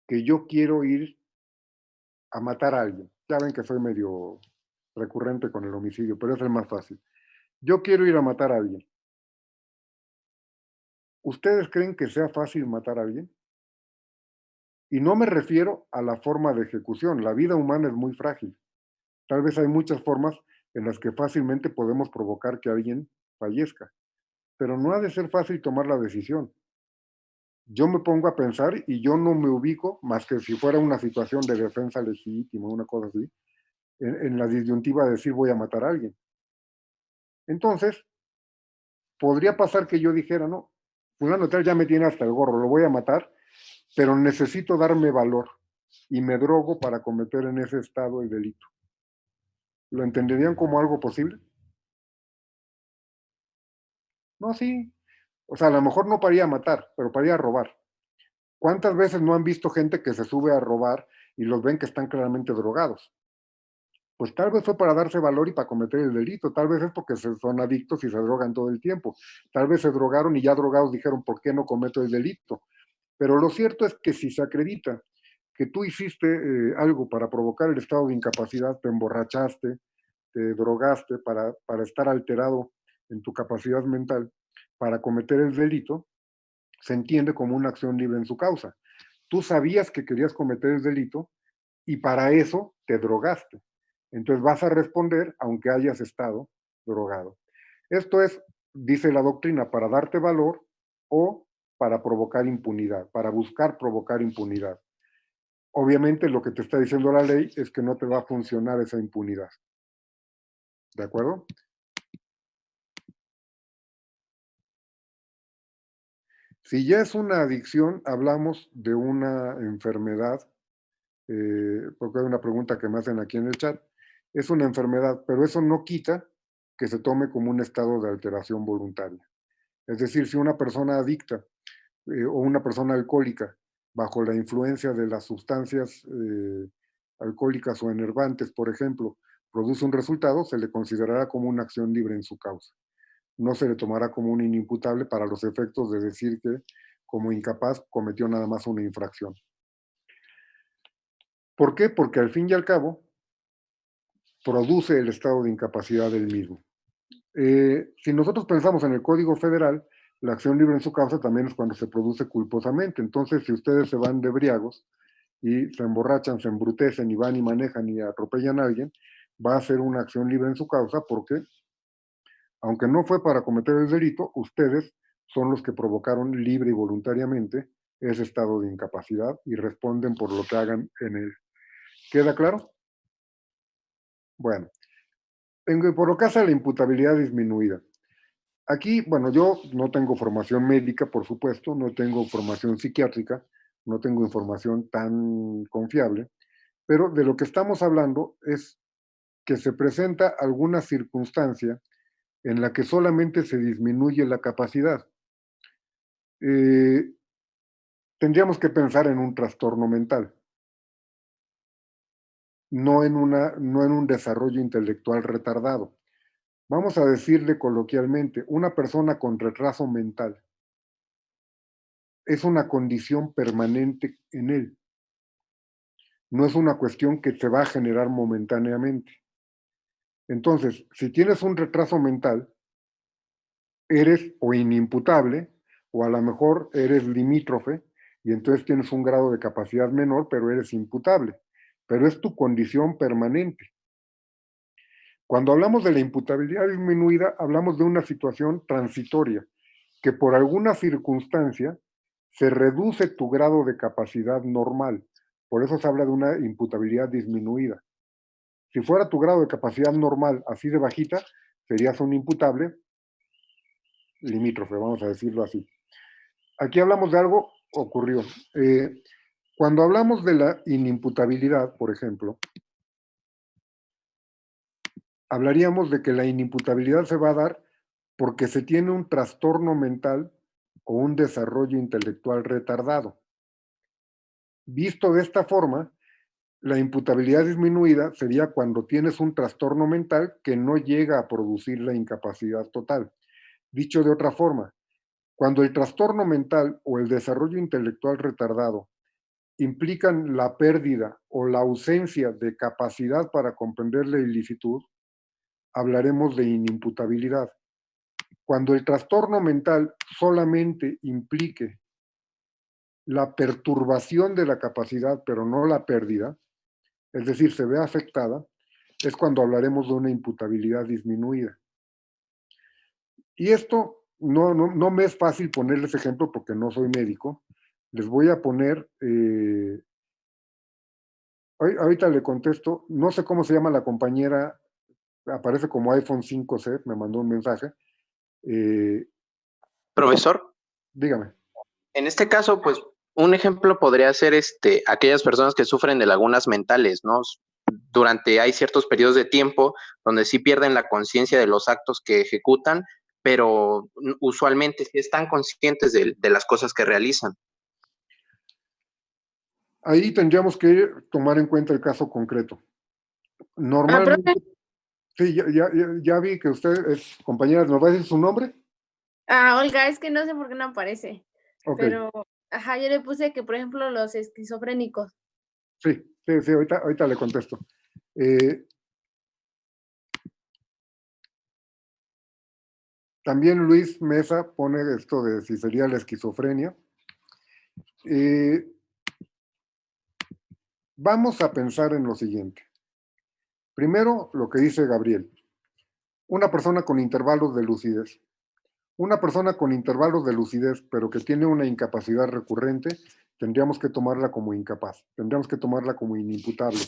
[SPEAKER 1] que yo quiero ir a matar a alguien. Ya ven que soy medio recurrente con el homicidio, pero es el más fácil. Yo quiero ir a matar a alguien. ¿Ustedes creen que sea fácil matar a alguien? Y no me refiero a la forma de ejecución. La vida humana es muy frágil. Tal vez hay muchas formas en las que fácilmente podemos provocar que alguien fallezca, pero no ha de ser fácil tomar la decisión. Yo me pongo a pensar y yo no me ubico, más que si fuera una situación de defensa legítima, una cosa así, en la disyuntiva de decir voy a matar a alguien. Entonces, podría pasar que yo dijera, no, fulano de tal ya me tiene hasta el gorro, lo voy a matar, pero necesito darme valor y me drogo para cometer en ese estado el delito. ¿Lo entenderían como algo posible? No, sí. O sea, a lo mejor no para ir a matar, pero para ir a robar. ¿Cuántas veces no han visto gente que se sube a robar y los ven que están claramente drogados? Pues tal vez fue para darse valor y para cometer el delito, tal vez es porque son adictos y se drogan todo el tiempo, tal vez se drogaron y ya drogados dijeron, ¿por qué no cometo el delito? Pero lo cierto es que si se acredita que tú hiciste algo para provocar el estado de incapacidad, te emborrachaste, te drogaste para estar alterado en tu capacidad mental, para cometer el delito, se entiende como una acción libre en su causa. Tú sabías que querías cometer el delito y para eso te drogaste. Entonces vas a responder aunque hayas estado drogado. Esto es, dice la doctrina, para darte valor o para provocar impunidad, para buscar provocar impunidad. Obviamente lo que te está diciendo la ley es que no te va a funcionar esa impunidad. ¿De acuerdo? Si ya es una adicción, hablamos de una enfermedad, porque hay una pregunta que me hacen aquí en el chat, es una enfermedad, pero eso no quita que se tome como un estado de alteración voluntaria. Es decir, si una persona adicta o una persona alcohólica bajo la influencia de las sustancias alcohólicas o enervantes, por ejemplo, produce un resultado, se le considerará como una acción libre en su causa. No se le tomará como un inimputable para los efectos de decir que como incapaz cometió nada más una infracción. ¿Por qué? Porque al fin y al cabo produce el estado de incapacidad del mismo. Si nosotros pensamos en el Código Federal, la acción libre en su causa también es cuando se produce culposamente. Entonces, si ustedes se van de briagos y se emborrachan, se embrutecen y van y manejan y atropellan a alguien, va a ser una acción libre en su causa porque, aunque no fue para cometer el delito, ustedes son los que provocaron libre y voluntariamente ese estado de incapacidad y responden por lo que hagan en él. ¿Queda claro? Bueno, por lo que hace a la imputabilidad disminuida. Aquí, bueno, yo no tengo formación médica, por supuesto, no tengo formación psiquiátrica, no tengo información tan confiable, pero de lo que estamos hablando es que se presenta alguna circunstancia en la que solamente se disminuye la capacidad. Tendríamos que pensar en un trastorno mental, no en un desarrollo intelectual retardado. Vamos a decirle coloquialmente, una persona con retraso mental es una condición permanente en él. No es una cuestión que se va a generar momentáneamente. Entonces, si tienes un retraso mental, eres o inimputable, o a lo mejor eres limítrofe, y entonces tienes un grado de capacidad menor, pero eres imputable. Pero es tu condición permanente. Cuando hablamos de la imputabilidad disminuida, hablamos de una situación transitoria, que por alguna circunstancia se reduce tu grado de capacidad normal. Por eso se habla de una imputabilidad disminuida. Si fuera tu grado de capacidad normal así de bajita, serías un imputable limítrofe, vamos a decirlo así. Aquí hablamos de algo ocurrió. Cuando hablamos de la inimputabilidad, por ejemplo, hablaríamos de que la inimputabilidad se va a dar porque se tiene un trastorno mental o un desarrollo intelectual retardado. Visto de esta forma, la imputabilidad disminuida sería cuando tienes un trastorno mental que no llega a producir la incapacidad total. Dicho de otra forma, cuando el trastorno mental o el desarrollo intelectual retardado implican la pérdida o la ausencia de capacidad para comprender la ilicitud, hablaremos de inimputabilidad. Cuando el trastorno mental solamente implique la perturbación de la capacidad, pero no la pérdida, es decir, se ve afectada, es cuando hablaremos de una imputabilidad disminuida. Y esto no me es fácil ponerles ejemplo porque no soy médico. Les voy a poner, ahorita le contesto, no sé cómo se llama la compañera, aparece como iPhone 5C, me mandó un mensaje.
[SPEAKER 4] Profesor,
[SPEAKER 1] Dígame.
[SPEAKER 4] En este caso, pues, un ejemplo podría ser aquellas personas que sufren de lagunas mentales, ¿no? Hay ciertos periodos de tiempo donde sí pierden la conciencia de los actos que ejecutan, pero usualmente sí están conscientes de las cosas que realizan.
[SPEAKER 1] Ahí tendríamos que tomar en cuenta el caso concreto. Normalmente, sí, ya vi que usted es compañera, ¿nos va a decir su nombre?
[SPEAKER 2] Olga, es que no sé por qué no aparece.
[SPEAKER 1] Okay.
[SPEAKER 2] Pero, yo le puse que, por ejemplo, los esquizofrénicos.
[SPEAKER 1] Sí, ahorita le contesto. También Luis Mesa pone esto de si sería la esquizofrenia. Vamos a pensar en lo siguiente. Primero, lo que dice Gabriel. Una persona con intervalos de lucidez. Una persona con intervalos de lucidez, pero que tiene una incapacidad recurrente, tendríamos que tomarla como incapaz, tendríamos que tomarla como inimputable.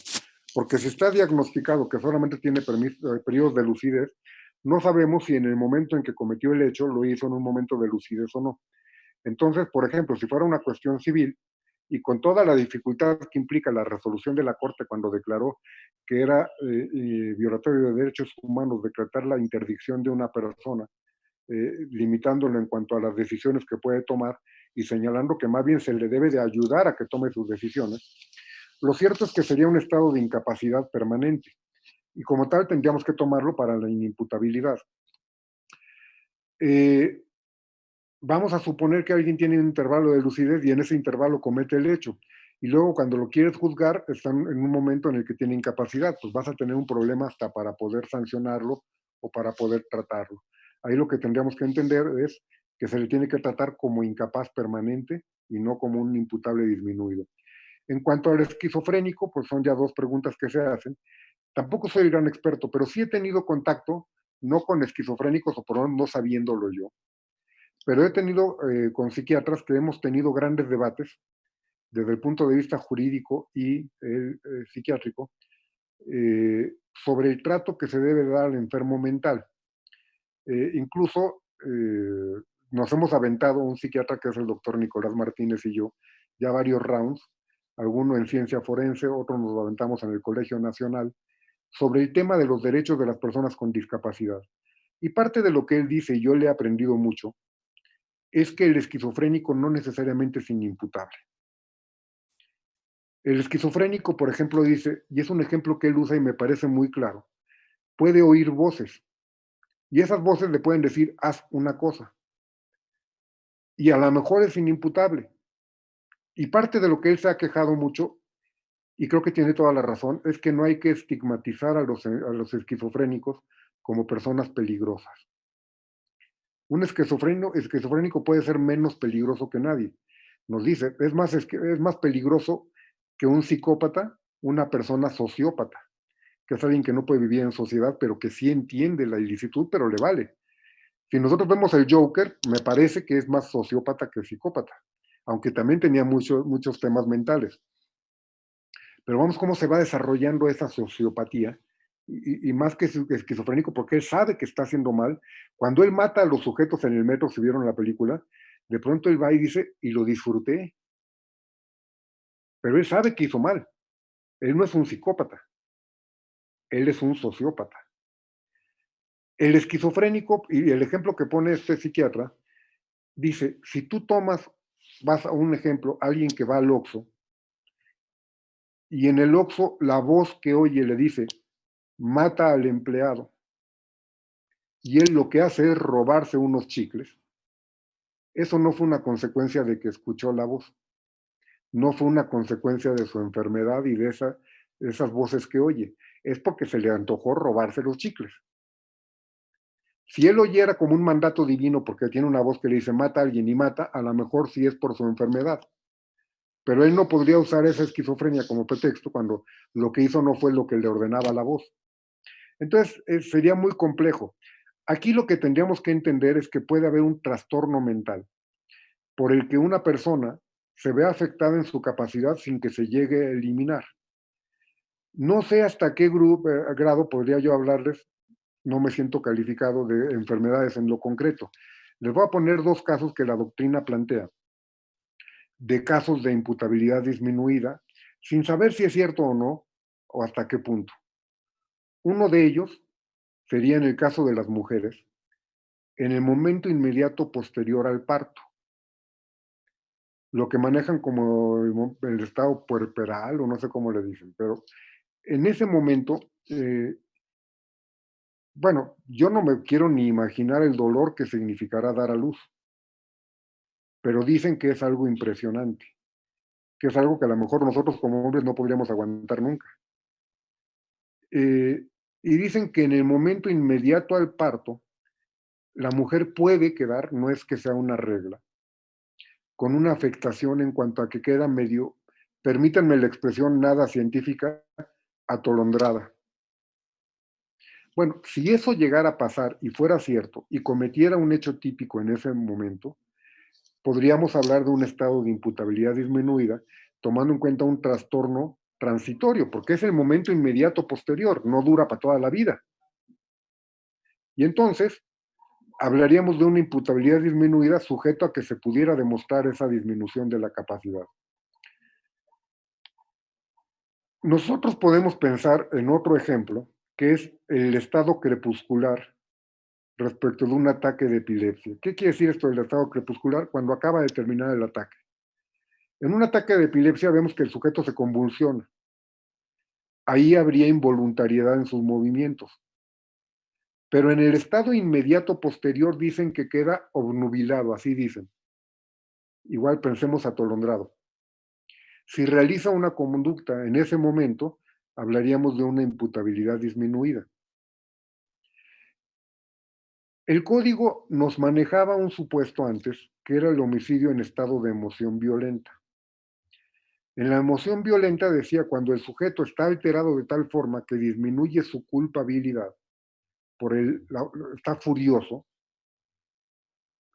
[SPEAKER 1] Porque si está diagnosticado que solamente tiene periodos de lucidez, no sabemos si en el momento en que cometió el hecho lo hizo en un momento de lucidez o no. Entonces, por ejemplo, si fuera una cuestión civil y con toda la dificultad que implica la resolución de la Corte cuando declaró que era violatorio de derechos humanos decretar la interdicción de una persona, limitándolo en cuanto a las decisiones que puede tomar y señalando que más bien se le debe de ayudar a que tome sus decisiones, lo cierto es que sería un estado de incapacidad permanente y como tal tendríamos que tomarlo para la inimputabilidad. Vamos a suponer que alguien tiene un intervalo de lucidez y en ese intervalo comete el hecho. Y luego cuando lo quieres juzgar, están en un momento en el que tiene incapacidad, pues vas a tener un problema hasta para poder sancionarlo o para poder tratarlo. Ahí lo que tendríamos que entender es que se le tiene que tratar como incapaz permanente y no como un imputable disminuido. En cuanto al esquizofrénico, pues son ya dos preguntas que se hacen. Tampoco soy el gran experto, pero sí he tenido contacto, no con esquizofrénicos o por lo menos no sabiéndolo yo, pero he tenido con psiquiatras que hemos tenido grandes debates desde el punto de vista jurídico y psiquiátrico sobre el trato que se debe dar al enfermo mental. Incluso nos hemos aventado un psiquiatra que es el doctor Nicolás Martínez y yo, ya varios rounds, alguno en ciencia forense, otro nos lo aventamos en el Colegio Nacional, sobre el tema de los derechos de las personas con discapacidad. Y parte de lo que él dice, y yo le he aprendido mucho, es que el esquizofrénico no necesariamente es inimputable. El esquizofrénico, por ejemplo, dice, y es un ejemplo que él usa y me parece muy claro, puede oír voces, y esas voces le pueden decir, haz una cosa, y a lo mejor es inimputable. Y parte de lo que él se ha quejado mucho, y creo que tiene toda la razón, es que no hay que estigmatizar a los esquizofrénicos como personas peligrosas. Un esquizofrénico puede ser menos peligroso que nadie. Nos dice, es más peligroso que un psicópata, una persona sociópata, que es alguien que no puede vivir en sociedad, pero que sí entiende la ilicitud, pero le vale. Si nosotros vemos el Joker, me parece que es más sociópata que psicópata, aunque también tenía muchos temas mentales. Pero vamos cómo se va desarrollando esa sociopatía, y más que esquizofrénico, porque él sabe que está haciendo mal. Cuando él mata a los sujetos en el metro, si vieron la película, de pronto él va y dice, y lo disfruté. Pero él sabe que hizo mal. Él no es un psicópata. Él es un sociópata. El esquizofrénico, y el ejemplo que pone este psiquiatra, dice, si tú vas a un ejemplo, alguien que va al Oxxo, y en el Oxxo la voz que oye le dice, mata al empleado, y él lo que hace es robarse unos chicles, eso no fue una consecuencia de que escuchó la voz, no fue una consecuencia de su enfermedad y de esas voces que oye, es porque se le antojó robarse los chicles. Si él oyera como un mandato divino porque tiene una voz que le dice mata a alguien y mata, a lo mejor sí es por su enfermedad. Pero él no podría usar esa esquizofrenia como pretexto cuando lo que hizo no fue lo que le ordenaba la voz. Entonces, sería muy complejo. Aquí lo que tendríamos que entender es que puede haber un trastorno mental por el que una persona se ve afectada en su capacidad sin que se llegue a eliminar. No sé hasta qué grado podría yo hablarles, no me siento calificado de enfermedades en lo concreto, Les voy a poner dos casos que la doctrina plantea, de casos de imputabilidad disminuida, sin saber si es cierto o no, o hasta qué punto. Uno de ellos sería en el caso de las mujeres, en el momento inmediato posterior al parto, lo que manejan como el estado puerperal, o no sé cómo le dicen, pero en ese momento, bueno, yo no me quiero ni imaginar el dolor que significará dar a luz, pero dicen que es algo impresionante, que es algo que a lo mejor nosotros como hombres no podríamos aguantar nunca. Y dicen que en el momento inmediato al parto, la mujer puede quedar, no es que sea una regla, con una afectación en cuanto a que queda medio, permítanme la expresión nada científica, atolondrada. Bueno, si eso llegara a pasar y fuera cierto y cometiera un hecho típico en ese momento, podríamos hablar de un estado de imputabilidad disminuida, tomando en cuenta un trastorno transitorio, porque es el momento inmediato posterior, no dura para toda la vida. Y entonces, hablaríamos de una imputabilidad disminuida sujeto a que se pudiera demostrar esa disminución de la capacidad. Nosotros podemos pensar en otro ejemplo, que es el estado crepuscular respecto de un ataque de epilepsia. ¿Qué quiere decir esto del estado crepuscular? Cuando acaba de terminar el ataque. En un ataque de epilepsia vemos que el sujeto se convulsiona. Ahí habría involuntariedad en sus movimientos. Pero en el estado inmediato posterior dicen que queda obnubilado, así dicen. Igual pensemos atolondrado. Si realiza una conducta en ese momento, hablaríamos de una imputabilidad disminuida. El código nos manejaba un supuesto antes, que era el homicidio en estado de emoción violenta. En la emoción violenta decía cuando el sujeto está alterado de tal forma que disminuye su culpabilidad, está furioso,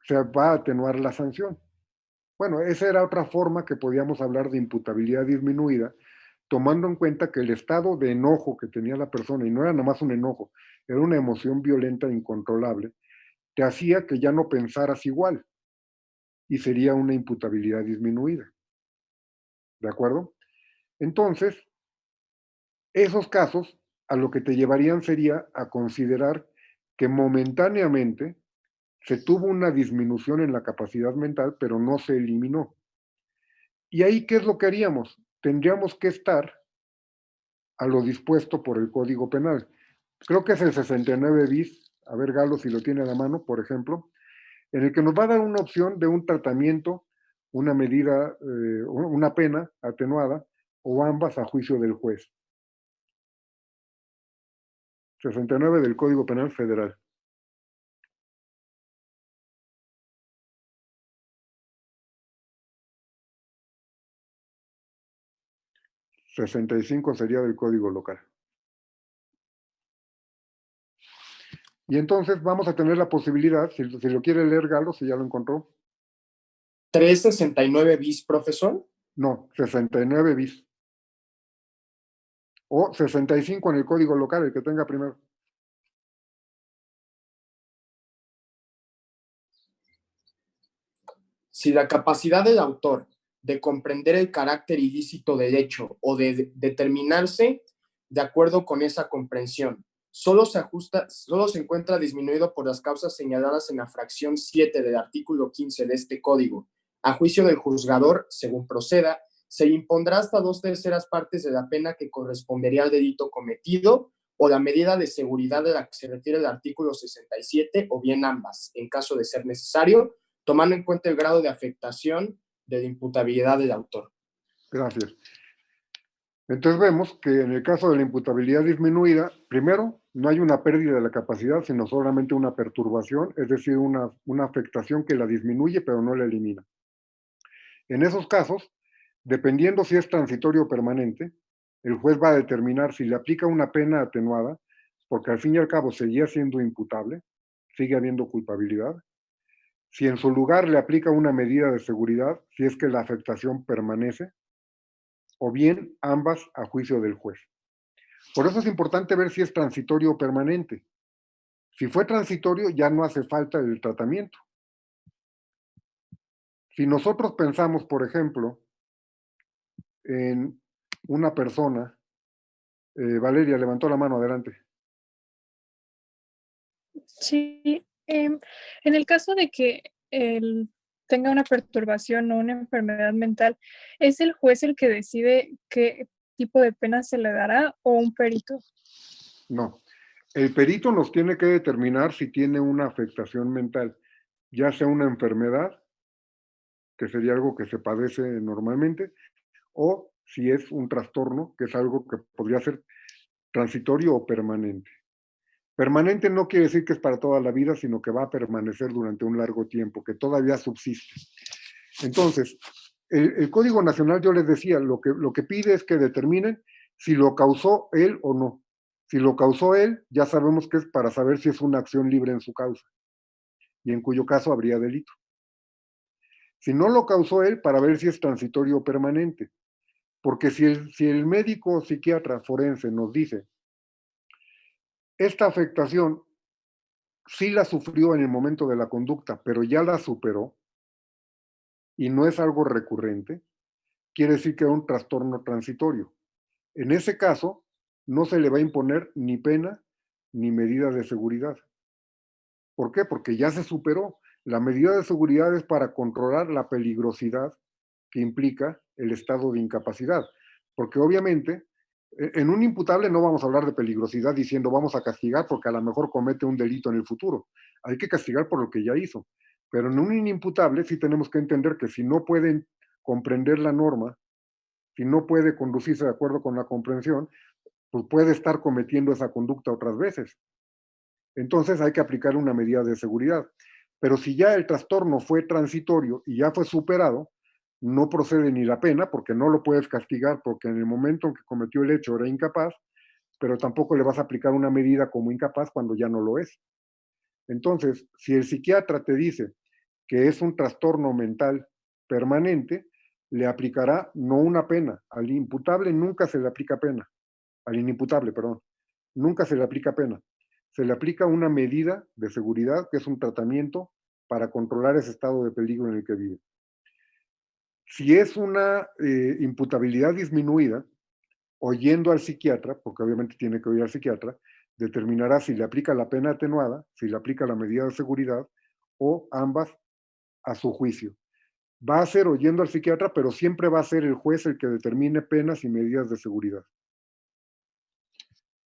[SPEAKER 1] se va a atenuar la sanción. Bueno, esa era otra forma que podíamos hablar de imputabilidad disminuida, tomando en cuenta que el estado de enojo que tenía la persona, y no era nada más un enojo, era una emoción violenta incontrolable, te hacía que ya no pensaras igual, y sería una imputabilidad disminuida. ¿De acuerdo? Entonces, esos casos a lo que te llevarían sería a considerar que momentáneamente se tuvo una disminución en la capacidad mental, pero no se eliminó. Y ahí, ¿qué es lo que haríamos? Tendríamos que estar a lo dispuesto por el Código Penal. Creo que es el 69 bis, a ver Galo si lo tiene a la mano, por ejemplo, en el que nos va a dar una opción de un tratamiento, una medida, una pena atenuada, o ambas a juicio del juez. 69 del Código Penal Federal. $65 sería del Código Local. Y entonces vamos a tener la posibilidad, si lo quiere leer Galo, si ya lo encontró.
[SPEAKER 3] 369 bis, profesor.
[SPEAKER 1] No, 69 bis. O 65 en el Código Local, el que tenga primero.
[SPEAKER 3] Si la capacidad del autor de comprender el carácter ilícito del hecho o de determinarse de acuerdo con esa comprensión solo se encuentra disminuido por las causas señaladas en la fracción 7 del artículo 15 de este código, a juicio del juzgador, según proceda, se impondrá hasta 2/3 partes de la pena que correspondería al delito cometido o la medida de seguridad de la que se refiere el artículo 67 o bien ambas, en caso de ser necesario, tomando en cuenta el grado de afectación de la imputabilidad del autor.
[SPEAKER 1] Gracias. Entonces vemos que en el caso de la imputabilidad disminuida, primero, no hay una pérdida de la capacidad, sino solamente una perturbación, es decir, una afectación que la disminuye pero no la elimina. En esos casos, dependiendo si es transitorio o permanente, el juez va a determinar si le aplica una pena atenuada, porque al fin y al cabo seguía siendo imputable, sigue habiendo culpabilidad, si en su lugar le aplica una medida de seguridad, si es que la afectación permanece, o bien ambas a juicio del juez. Por eso es importante ver si es transitorio o permanente. Si fue transitorio, ya no hace falta el tratamiento. Si nosotros pensamos, por ejemplo, en una persona, Valeria levantó la mano, adelante.
[SPEAKER 5] Sí, en el caso de que él tenga una perturbación o una enfermedad mental, ¿es el juez el que decide qué tipo de pena se le dará o un perito?
[SPEAKER 1] No, el perito nos tiene que determinar si tiene una afectación mental, ya sea una enfermedad, que sería algo que se padece normalmente, o si es un trastorno, que es algo que podría ser transitorio o permanente. Permanente no quiere decir que es para toda la vida, sino que va a permanecer durante un largo tiempo, que todavía subsiste. Entonces, el Código Nacional, yo les decía, lo que pide es que determinen si lo causó él o no. Si lo causó él, ya sabemos que es para saber si es una acción libre en su causa, y en cuyo caso habría delito. Si no lo causó él, para ver si es transitorio o permanente. Porque si el médico o psiquiatra forense nos dice, esta afectación sí la sufrió en el momento de la conducta, pero ya la superó y no es algo recurrente, quiere decir que era un trastorno transitorio. En ese caso, no se le va a imponer ni pena ni medida de seguridad. ¿Por qué? Porque ya se superó. La medida de seguridad es para controlar la peligrosidad que implica el estado de incapacidad. Porque obviamente, en un imputable no vamos a hablar de peligrosidad diciendo vamos a castigar porque a lo mejor comete un delito en el futuro. Hay que castigar por lo que ya hizo. Pero en un inimputable sí tenemos que entender que si no pueden comprender la norma, si no puede conducirse de acuerdo con la comprensión, pues puede estar cometiendo esa conducta otras veces. Entonces hay que aplicar una medida de seguridad. Pero si ya el trastorno fue transitorio y ya fue superado, no procede ni la pena, porque no lo puedes castigar porque en el momento en que cometió el hecho era incapaz, pero tampoco le vas a aplicar una medida como incapaz cuando ya no lo es. Entonces, si el psiquiatra te dice que es un trastorno mental permanente, le aplicará no una pena. Al imputable nunca se le aplica pena. Al inimputable, perdón. Nunca se le aplica pena. Se le aplica una medida de seguridad, que es un tratamiento para controlar ese estado de peligro en el que vive. Si es una imputabilidad disminuida, oyendo al psiquiatra, porque obviamente tiene que oír al psiquiatra, determinará si le aplica la pena atenuada, si le aplica la medida de seguridad o ambas a su juicio. Va a ser oyendo al psiquiatra, pero siempre va a ser el juez el que determine penas y medidas de seguridad.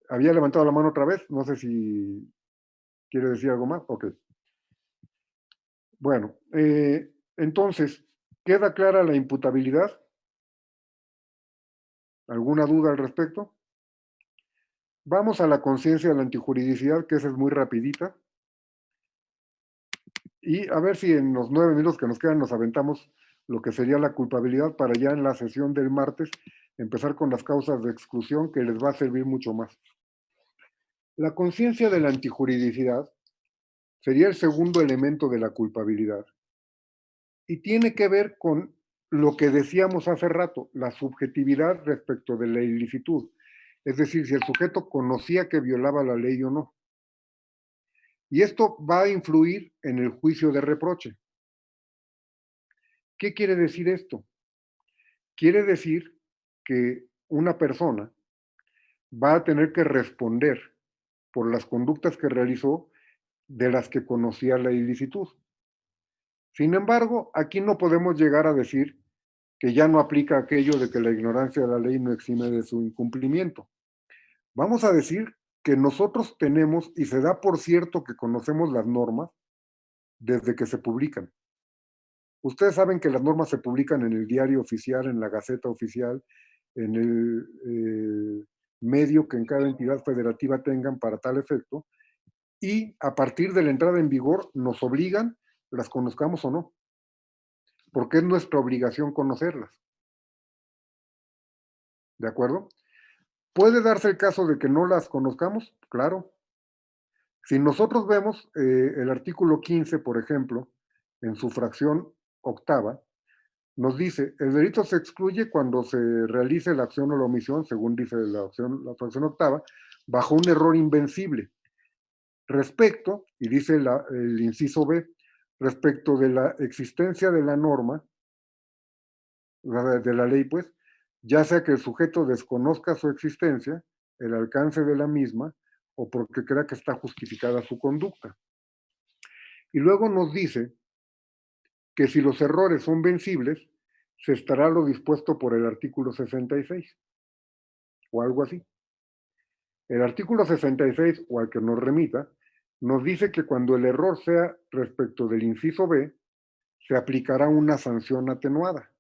[SPEAKER 1] Había levantado la mano otra vez, no sé si quiere decir algo más. Ok. Bueno, entonces, ¿queda clara la imputabilidad? ¿Alguna duda al respecto? Vamos a la conciencia de la antijuridicidad, que esa es muy rapidita. Y a ver si en los 9 minutos que nos quedan nos aventamos lo que sería la culpabilidad para ya en la sesión del martes empezar con las causas de exclusión, que les va a servir mucho más. La conciencia de la antijuridicidad sería el segundo elemento de la culpabilidad y tiene que ver con lo que decíamos hace rato, la subjetividad respecto de la ilicitud, es decir, si el sujeto conocía que violaba la ley o no. Y esto va a influir en el juicio de reproche. ¿Qué quiere decir esto? Quiere decir que una persona va a tener que responder por las conductas que realizó de las que conocía la ilicitud. Sin embargo, aquí no podemos llegar a decir que ya no aplica aquello de que la ignorancia de la ley no exime de su incumplimiento. Vamos a decir que nosotros tenemos, y se da por cierto que conocemos las normas desde que se publican. Ustedes saben que las normas se publican en el diario oficial, en la Gaceta Oficial, en el medio que en cada entidad federativa tengan para tal efecto, y a partir de la entrada en vigor nos obligan, las conozcamos o no, porque es nuestra obligación conocerlas. ¿De acuerdo? ¿Puede darse el caso de que no las conozcamos? Claro. Si nosotros vemos el artículo 15, por ejemplo, en su fracción octava, nos dice, el delito se excluye cuando se realice la acción o la omisión, según dice la fracción octava, bajo un error invencible. Respecto, y dice el inciso B, respecto de la existencia de la norma, de la ley, pues, ya sea que el sujeto desconozca su existencia, el alcance de la misma, o porque crea que está justificada su conducta. Y luego nos dice que si los errores son vencibles, se estará lo dispuesto por el artículo 66, o algo así. El artículo 66, o al que nos remita, nos dice que cuando el error sea respecto del inciso B, se aplicará una sanción atenuada,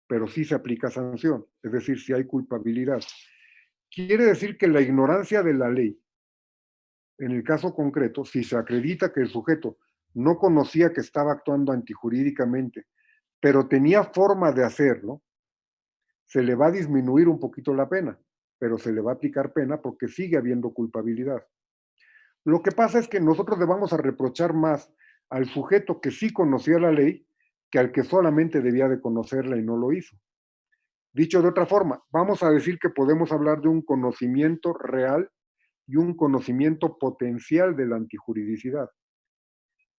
[SPEAKER 1] pero sí se aplica sanción, es decir, si hay culpabilidad. Quiere decir que la ignorancia de la ley, en el caso concreto, si se acredita que el sujeto no conocía que estaba actuando antijurídicamente, pero tenía forma de hacerlo, se le va a disminuir un poquito la pena, pero se le va a aplicar pena porque sigue habiendo culpabilidad. Lo que pasa es que nosotros le vamos a reprochar más al sujeto que sí conocía la ley que al que solamente debía de conocerla y no lo hizo. Dicho de otra forma, vamos a decir que podemos hablar de un conocimiento real y un conocimiento potencial de la antijuridicidad.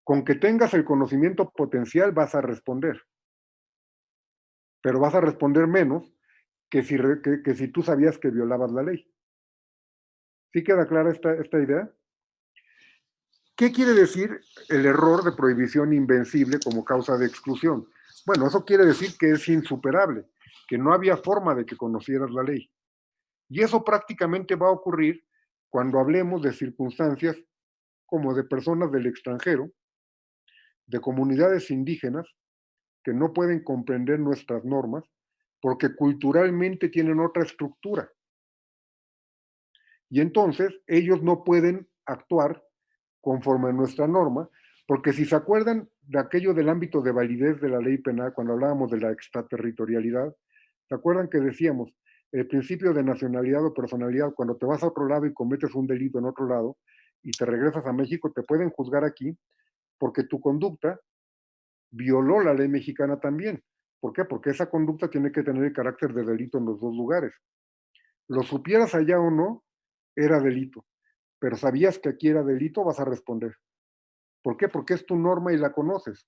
[SPEAKER 1] Con que tengas el conocimiento potencial vas a responder, pero vas a responder menos que si tú sabías que violabas la ley. ¿Sí queda clara esta idea? ¿Qué quiere decir el error de prohibición invencible como causa de exclusión? Bueno, eso quiere decir que es insuperable, que no había forma de que conocieras la ley. Y eso prácticamente va a ocurrir cuando hablemos de circunstancias como de personas del extranjero, de comunidades indígenas que no pueden comprender nuestras normas porque culturalmente tienen otra estructura. Y entonces ellos no pueden actuar conforme a nuestra norma, porque si se acuerdan de aquello del ámbito de validez de la ley penal, cuando hablábamos de la extraterritorialidad, ¿se acuerdan que decíamos el principio de nacionalidad o personalidad? Cuando te vas a otro lado y cometes un delito en otro lado y te regresas a México, te pueden juzgar aquí porque tu conducta violó la ley mexicana también. ¿Por qué? Porque esa conducta tiene que tener el carácter de delito en los dos lugares. Lo supieras allá o no, era delito. Pero sabías que aquí era delito, vas a responder. ¿Por qué? Porque es tu norma y la conoces.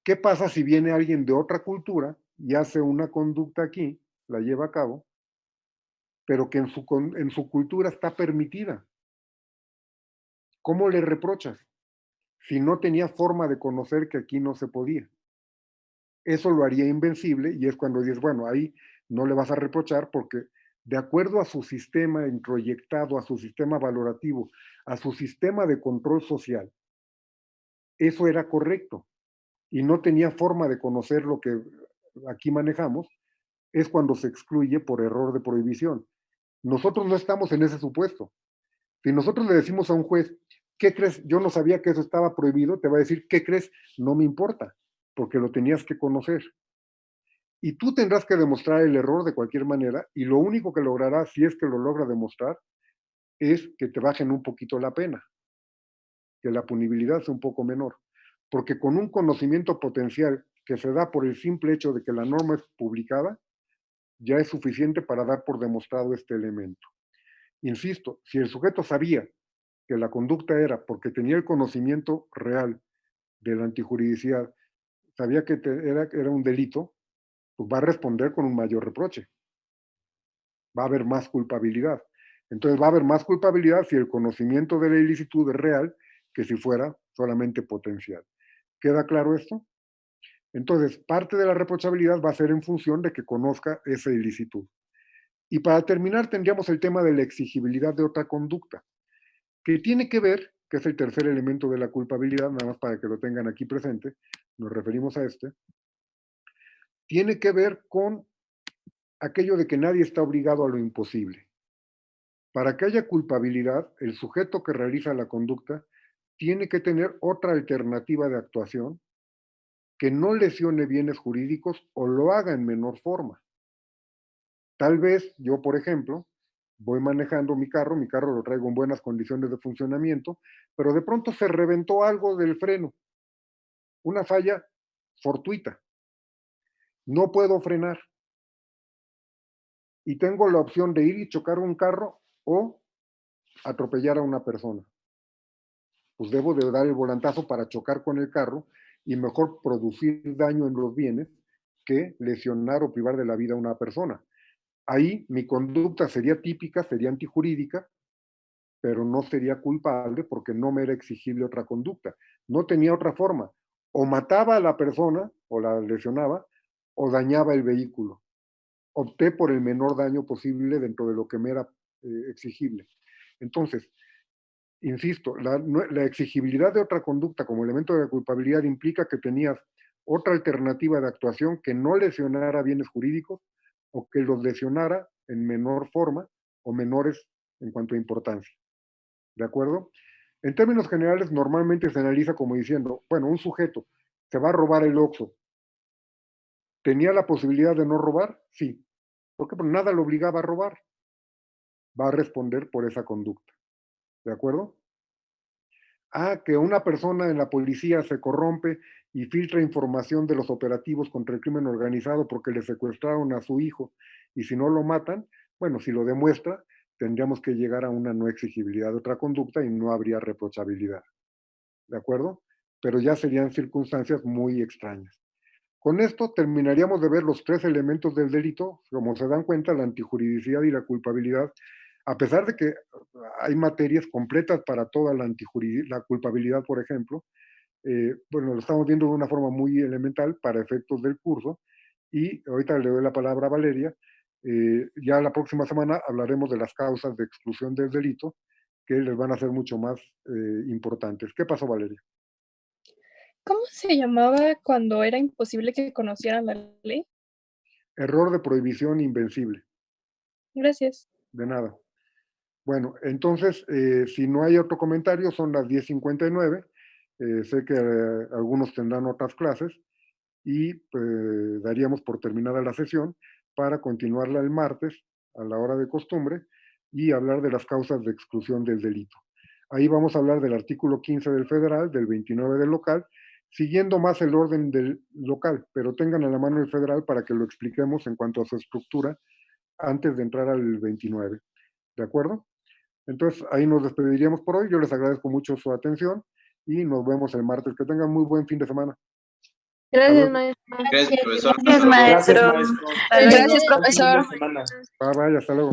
[SPEAKER 1] ¿Qué pasa si viene alguien de otra cultura y hace una conducta aquí, la lleva a cabo, pero que en su cultura está permitida? ¿Cómo le reprochas? Si no tenía forma de conocer que aquí no se podía. Eso lo haría invencible y es cuando dices, bueno, ahí no le vas a reprochar porque de acuerdo a su sistema introyectado, a su sistema valorativo, a su sistema de control social, eso era correcto y no tenía forma de conocer lo que aquí manejamos, es cuando se excluye por error de prohibición. Nosotros no estamos en ese supuesto. Si nosotros le decimos a un juez, ¿qué crees? Yo no sabía que eso estaba prohibido, te va a decir, ¿qué crees? No me importa, porque lo tenías que conocer. Y tú tendrás que demostrar el error de cualquier manera, y lo único que logrará, si es que lo logra demostrar, es que te bajen un poquito la pena, que la punibilidad sea un poco menor. Porque con un conocimiento potencial que se da por el simple hecho de que la norma es publicada, ya es suficiente para dar por demostrado este elemento. Insisto, si el sujeto sabía que la conducta era porque tenía el conocimiento real de la antijuridicidad, sabía que era un delito, pues va a responder con un mayor reproche. Va a haber más culpabilidad. Entonces va a haber más culpabilidad si el conocimiento de la ilicitud es real que si fuera solamente potencial. ¿Queda claro esto? Entonces, parte de la reprochabilidad va a ser en función de que conozca esa ilicitud. Y para terminar, tendríamos el tema de la exigibilidad de otra conducta, que tiene que ver, que es el tercer elemento de la culpabilidad, nada más para que lo tengan aquí presente, nos referimos a este, tiene que ver con aquello de que nadie está obligado a lo imposible. Para que haya culpabilidad, el sujeto que realiza la conducta tiene que tener otra alternativa de actuación que no lesione bienes jurídicos o lo haga en menor forma. Tal vez yo, por ejemplo, voy manejando mi carro lo traigo en buenas condiciones de funcionamiento, pero de pronto se reventó algo del freno, una falla fortuita. No puedo frenar y tengo la opción de ir y chocar un carro o atropellar a una persona. pues debo de dar el volantazo para chocar con el carro y mejor producir daño en los bienes que lesionar o privar de la vida a una persona. Ahí mi conducta sería típica, sería antijurídica, pero no sería culpable porque no me era exigible otra conducta. No tenía otra forma. O mataba a la persona, o la lesionaba, o dañaba el vehículo. Opté por el menor daño posible dentro de lo que me era exigible. Entonces, insisto, la exigibilidad de otra conducta como elemento de la culpabilidad implica que tenías otra alternativa de actuación que no lesionara bienes jurídicos o que los lesionara en menor forma o menores en cuanto a importancia. ¿De acuerdo? En términos generales, normalmente se analiza como diciendo, bueno, un sujeto se va a robar el Oxxo. ¿Tenía la posibilidad de no robar? Sí. ¿Por qué? Porque nada lo obligaba a robar. Va a responder por esa conducta. ¿De acuerdo? Que una persona en la policía se corrompe y filtra información de los operativos contra el crimen organizado porque le secuestraron a su hijo y si no lo matan, bueno, si lo demuestra, tendríamos que llegar a una no exigibilidad de otra conducta y no habría reprochabilidad. ¿De acuerdo? Pero ya serían circunstancias muy extrañas. Con esto terminaríamos de ver los tres elementos del delito. Como se dan cuenta, la antijuridicidad y la culpabilidad, a pesar de que hay materias completas para toda la culpabilidad, por ejemplo, bueno, lo estamos viendo de una forma muy elemental para efectos del curso, y ahorita le doy la palabra a Valeria. Ya la próxima semana hablaremos de las causas de exclusión del delito, que les van a ser mucho más importantes. ¿Qué pasó, Valeria?
[SPEAKER 5] ¿Cómo se llamaba cuando era imposible que conocieran la ley?
[SPEAKER 1] Error de prohibición invencible.
[SPEAKER 5] Gracias.
[SPEAKER 1] De nada. Bueno, entonces, si no hay otro comentario, son las 10:59. Sé que algunos tendrán otras clases y daríamos por terminada la sesión para continuarla el martes a la hora de costumbre y hablar de las causas de exclusión del delito. Ahí vamos a hablar del artículo 15 del federal, del 29 del local, siguiendo más el orden del local, pero tengan a la mano el federal para que lo expliquemos en cuanto a su estructura antes de entrar al 29. ¿De acuerdo? Entonces, ahí nos despediríamos por hoy. Yo les agradezco mucho su atención y nos vemos el martes. Que tengan muy buen fin de semana.
[SPEAKER 2] Gracias, maestro.
[SPEAKER 4] Gracias, profesor.
[SPEAKER 6] Gracias, maestro.
[SPEAKER 3] Gracias, maestro.
[SPEAKER 2] Gracias, profesor.
[SPEAKER 3] Fin de semana.
[SPEAKER 1] Bye, bye, hasta luego.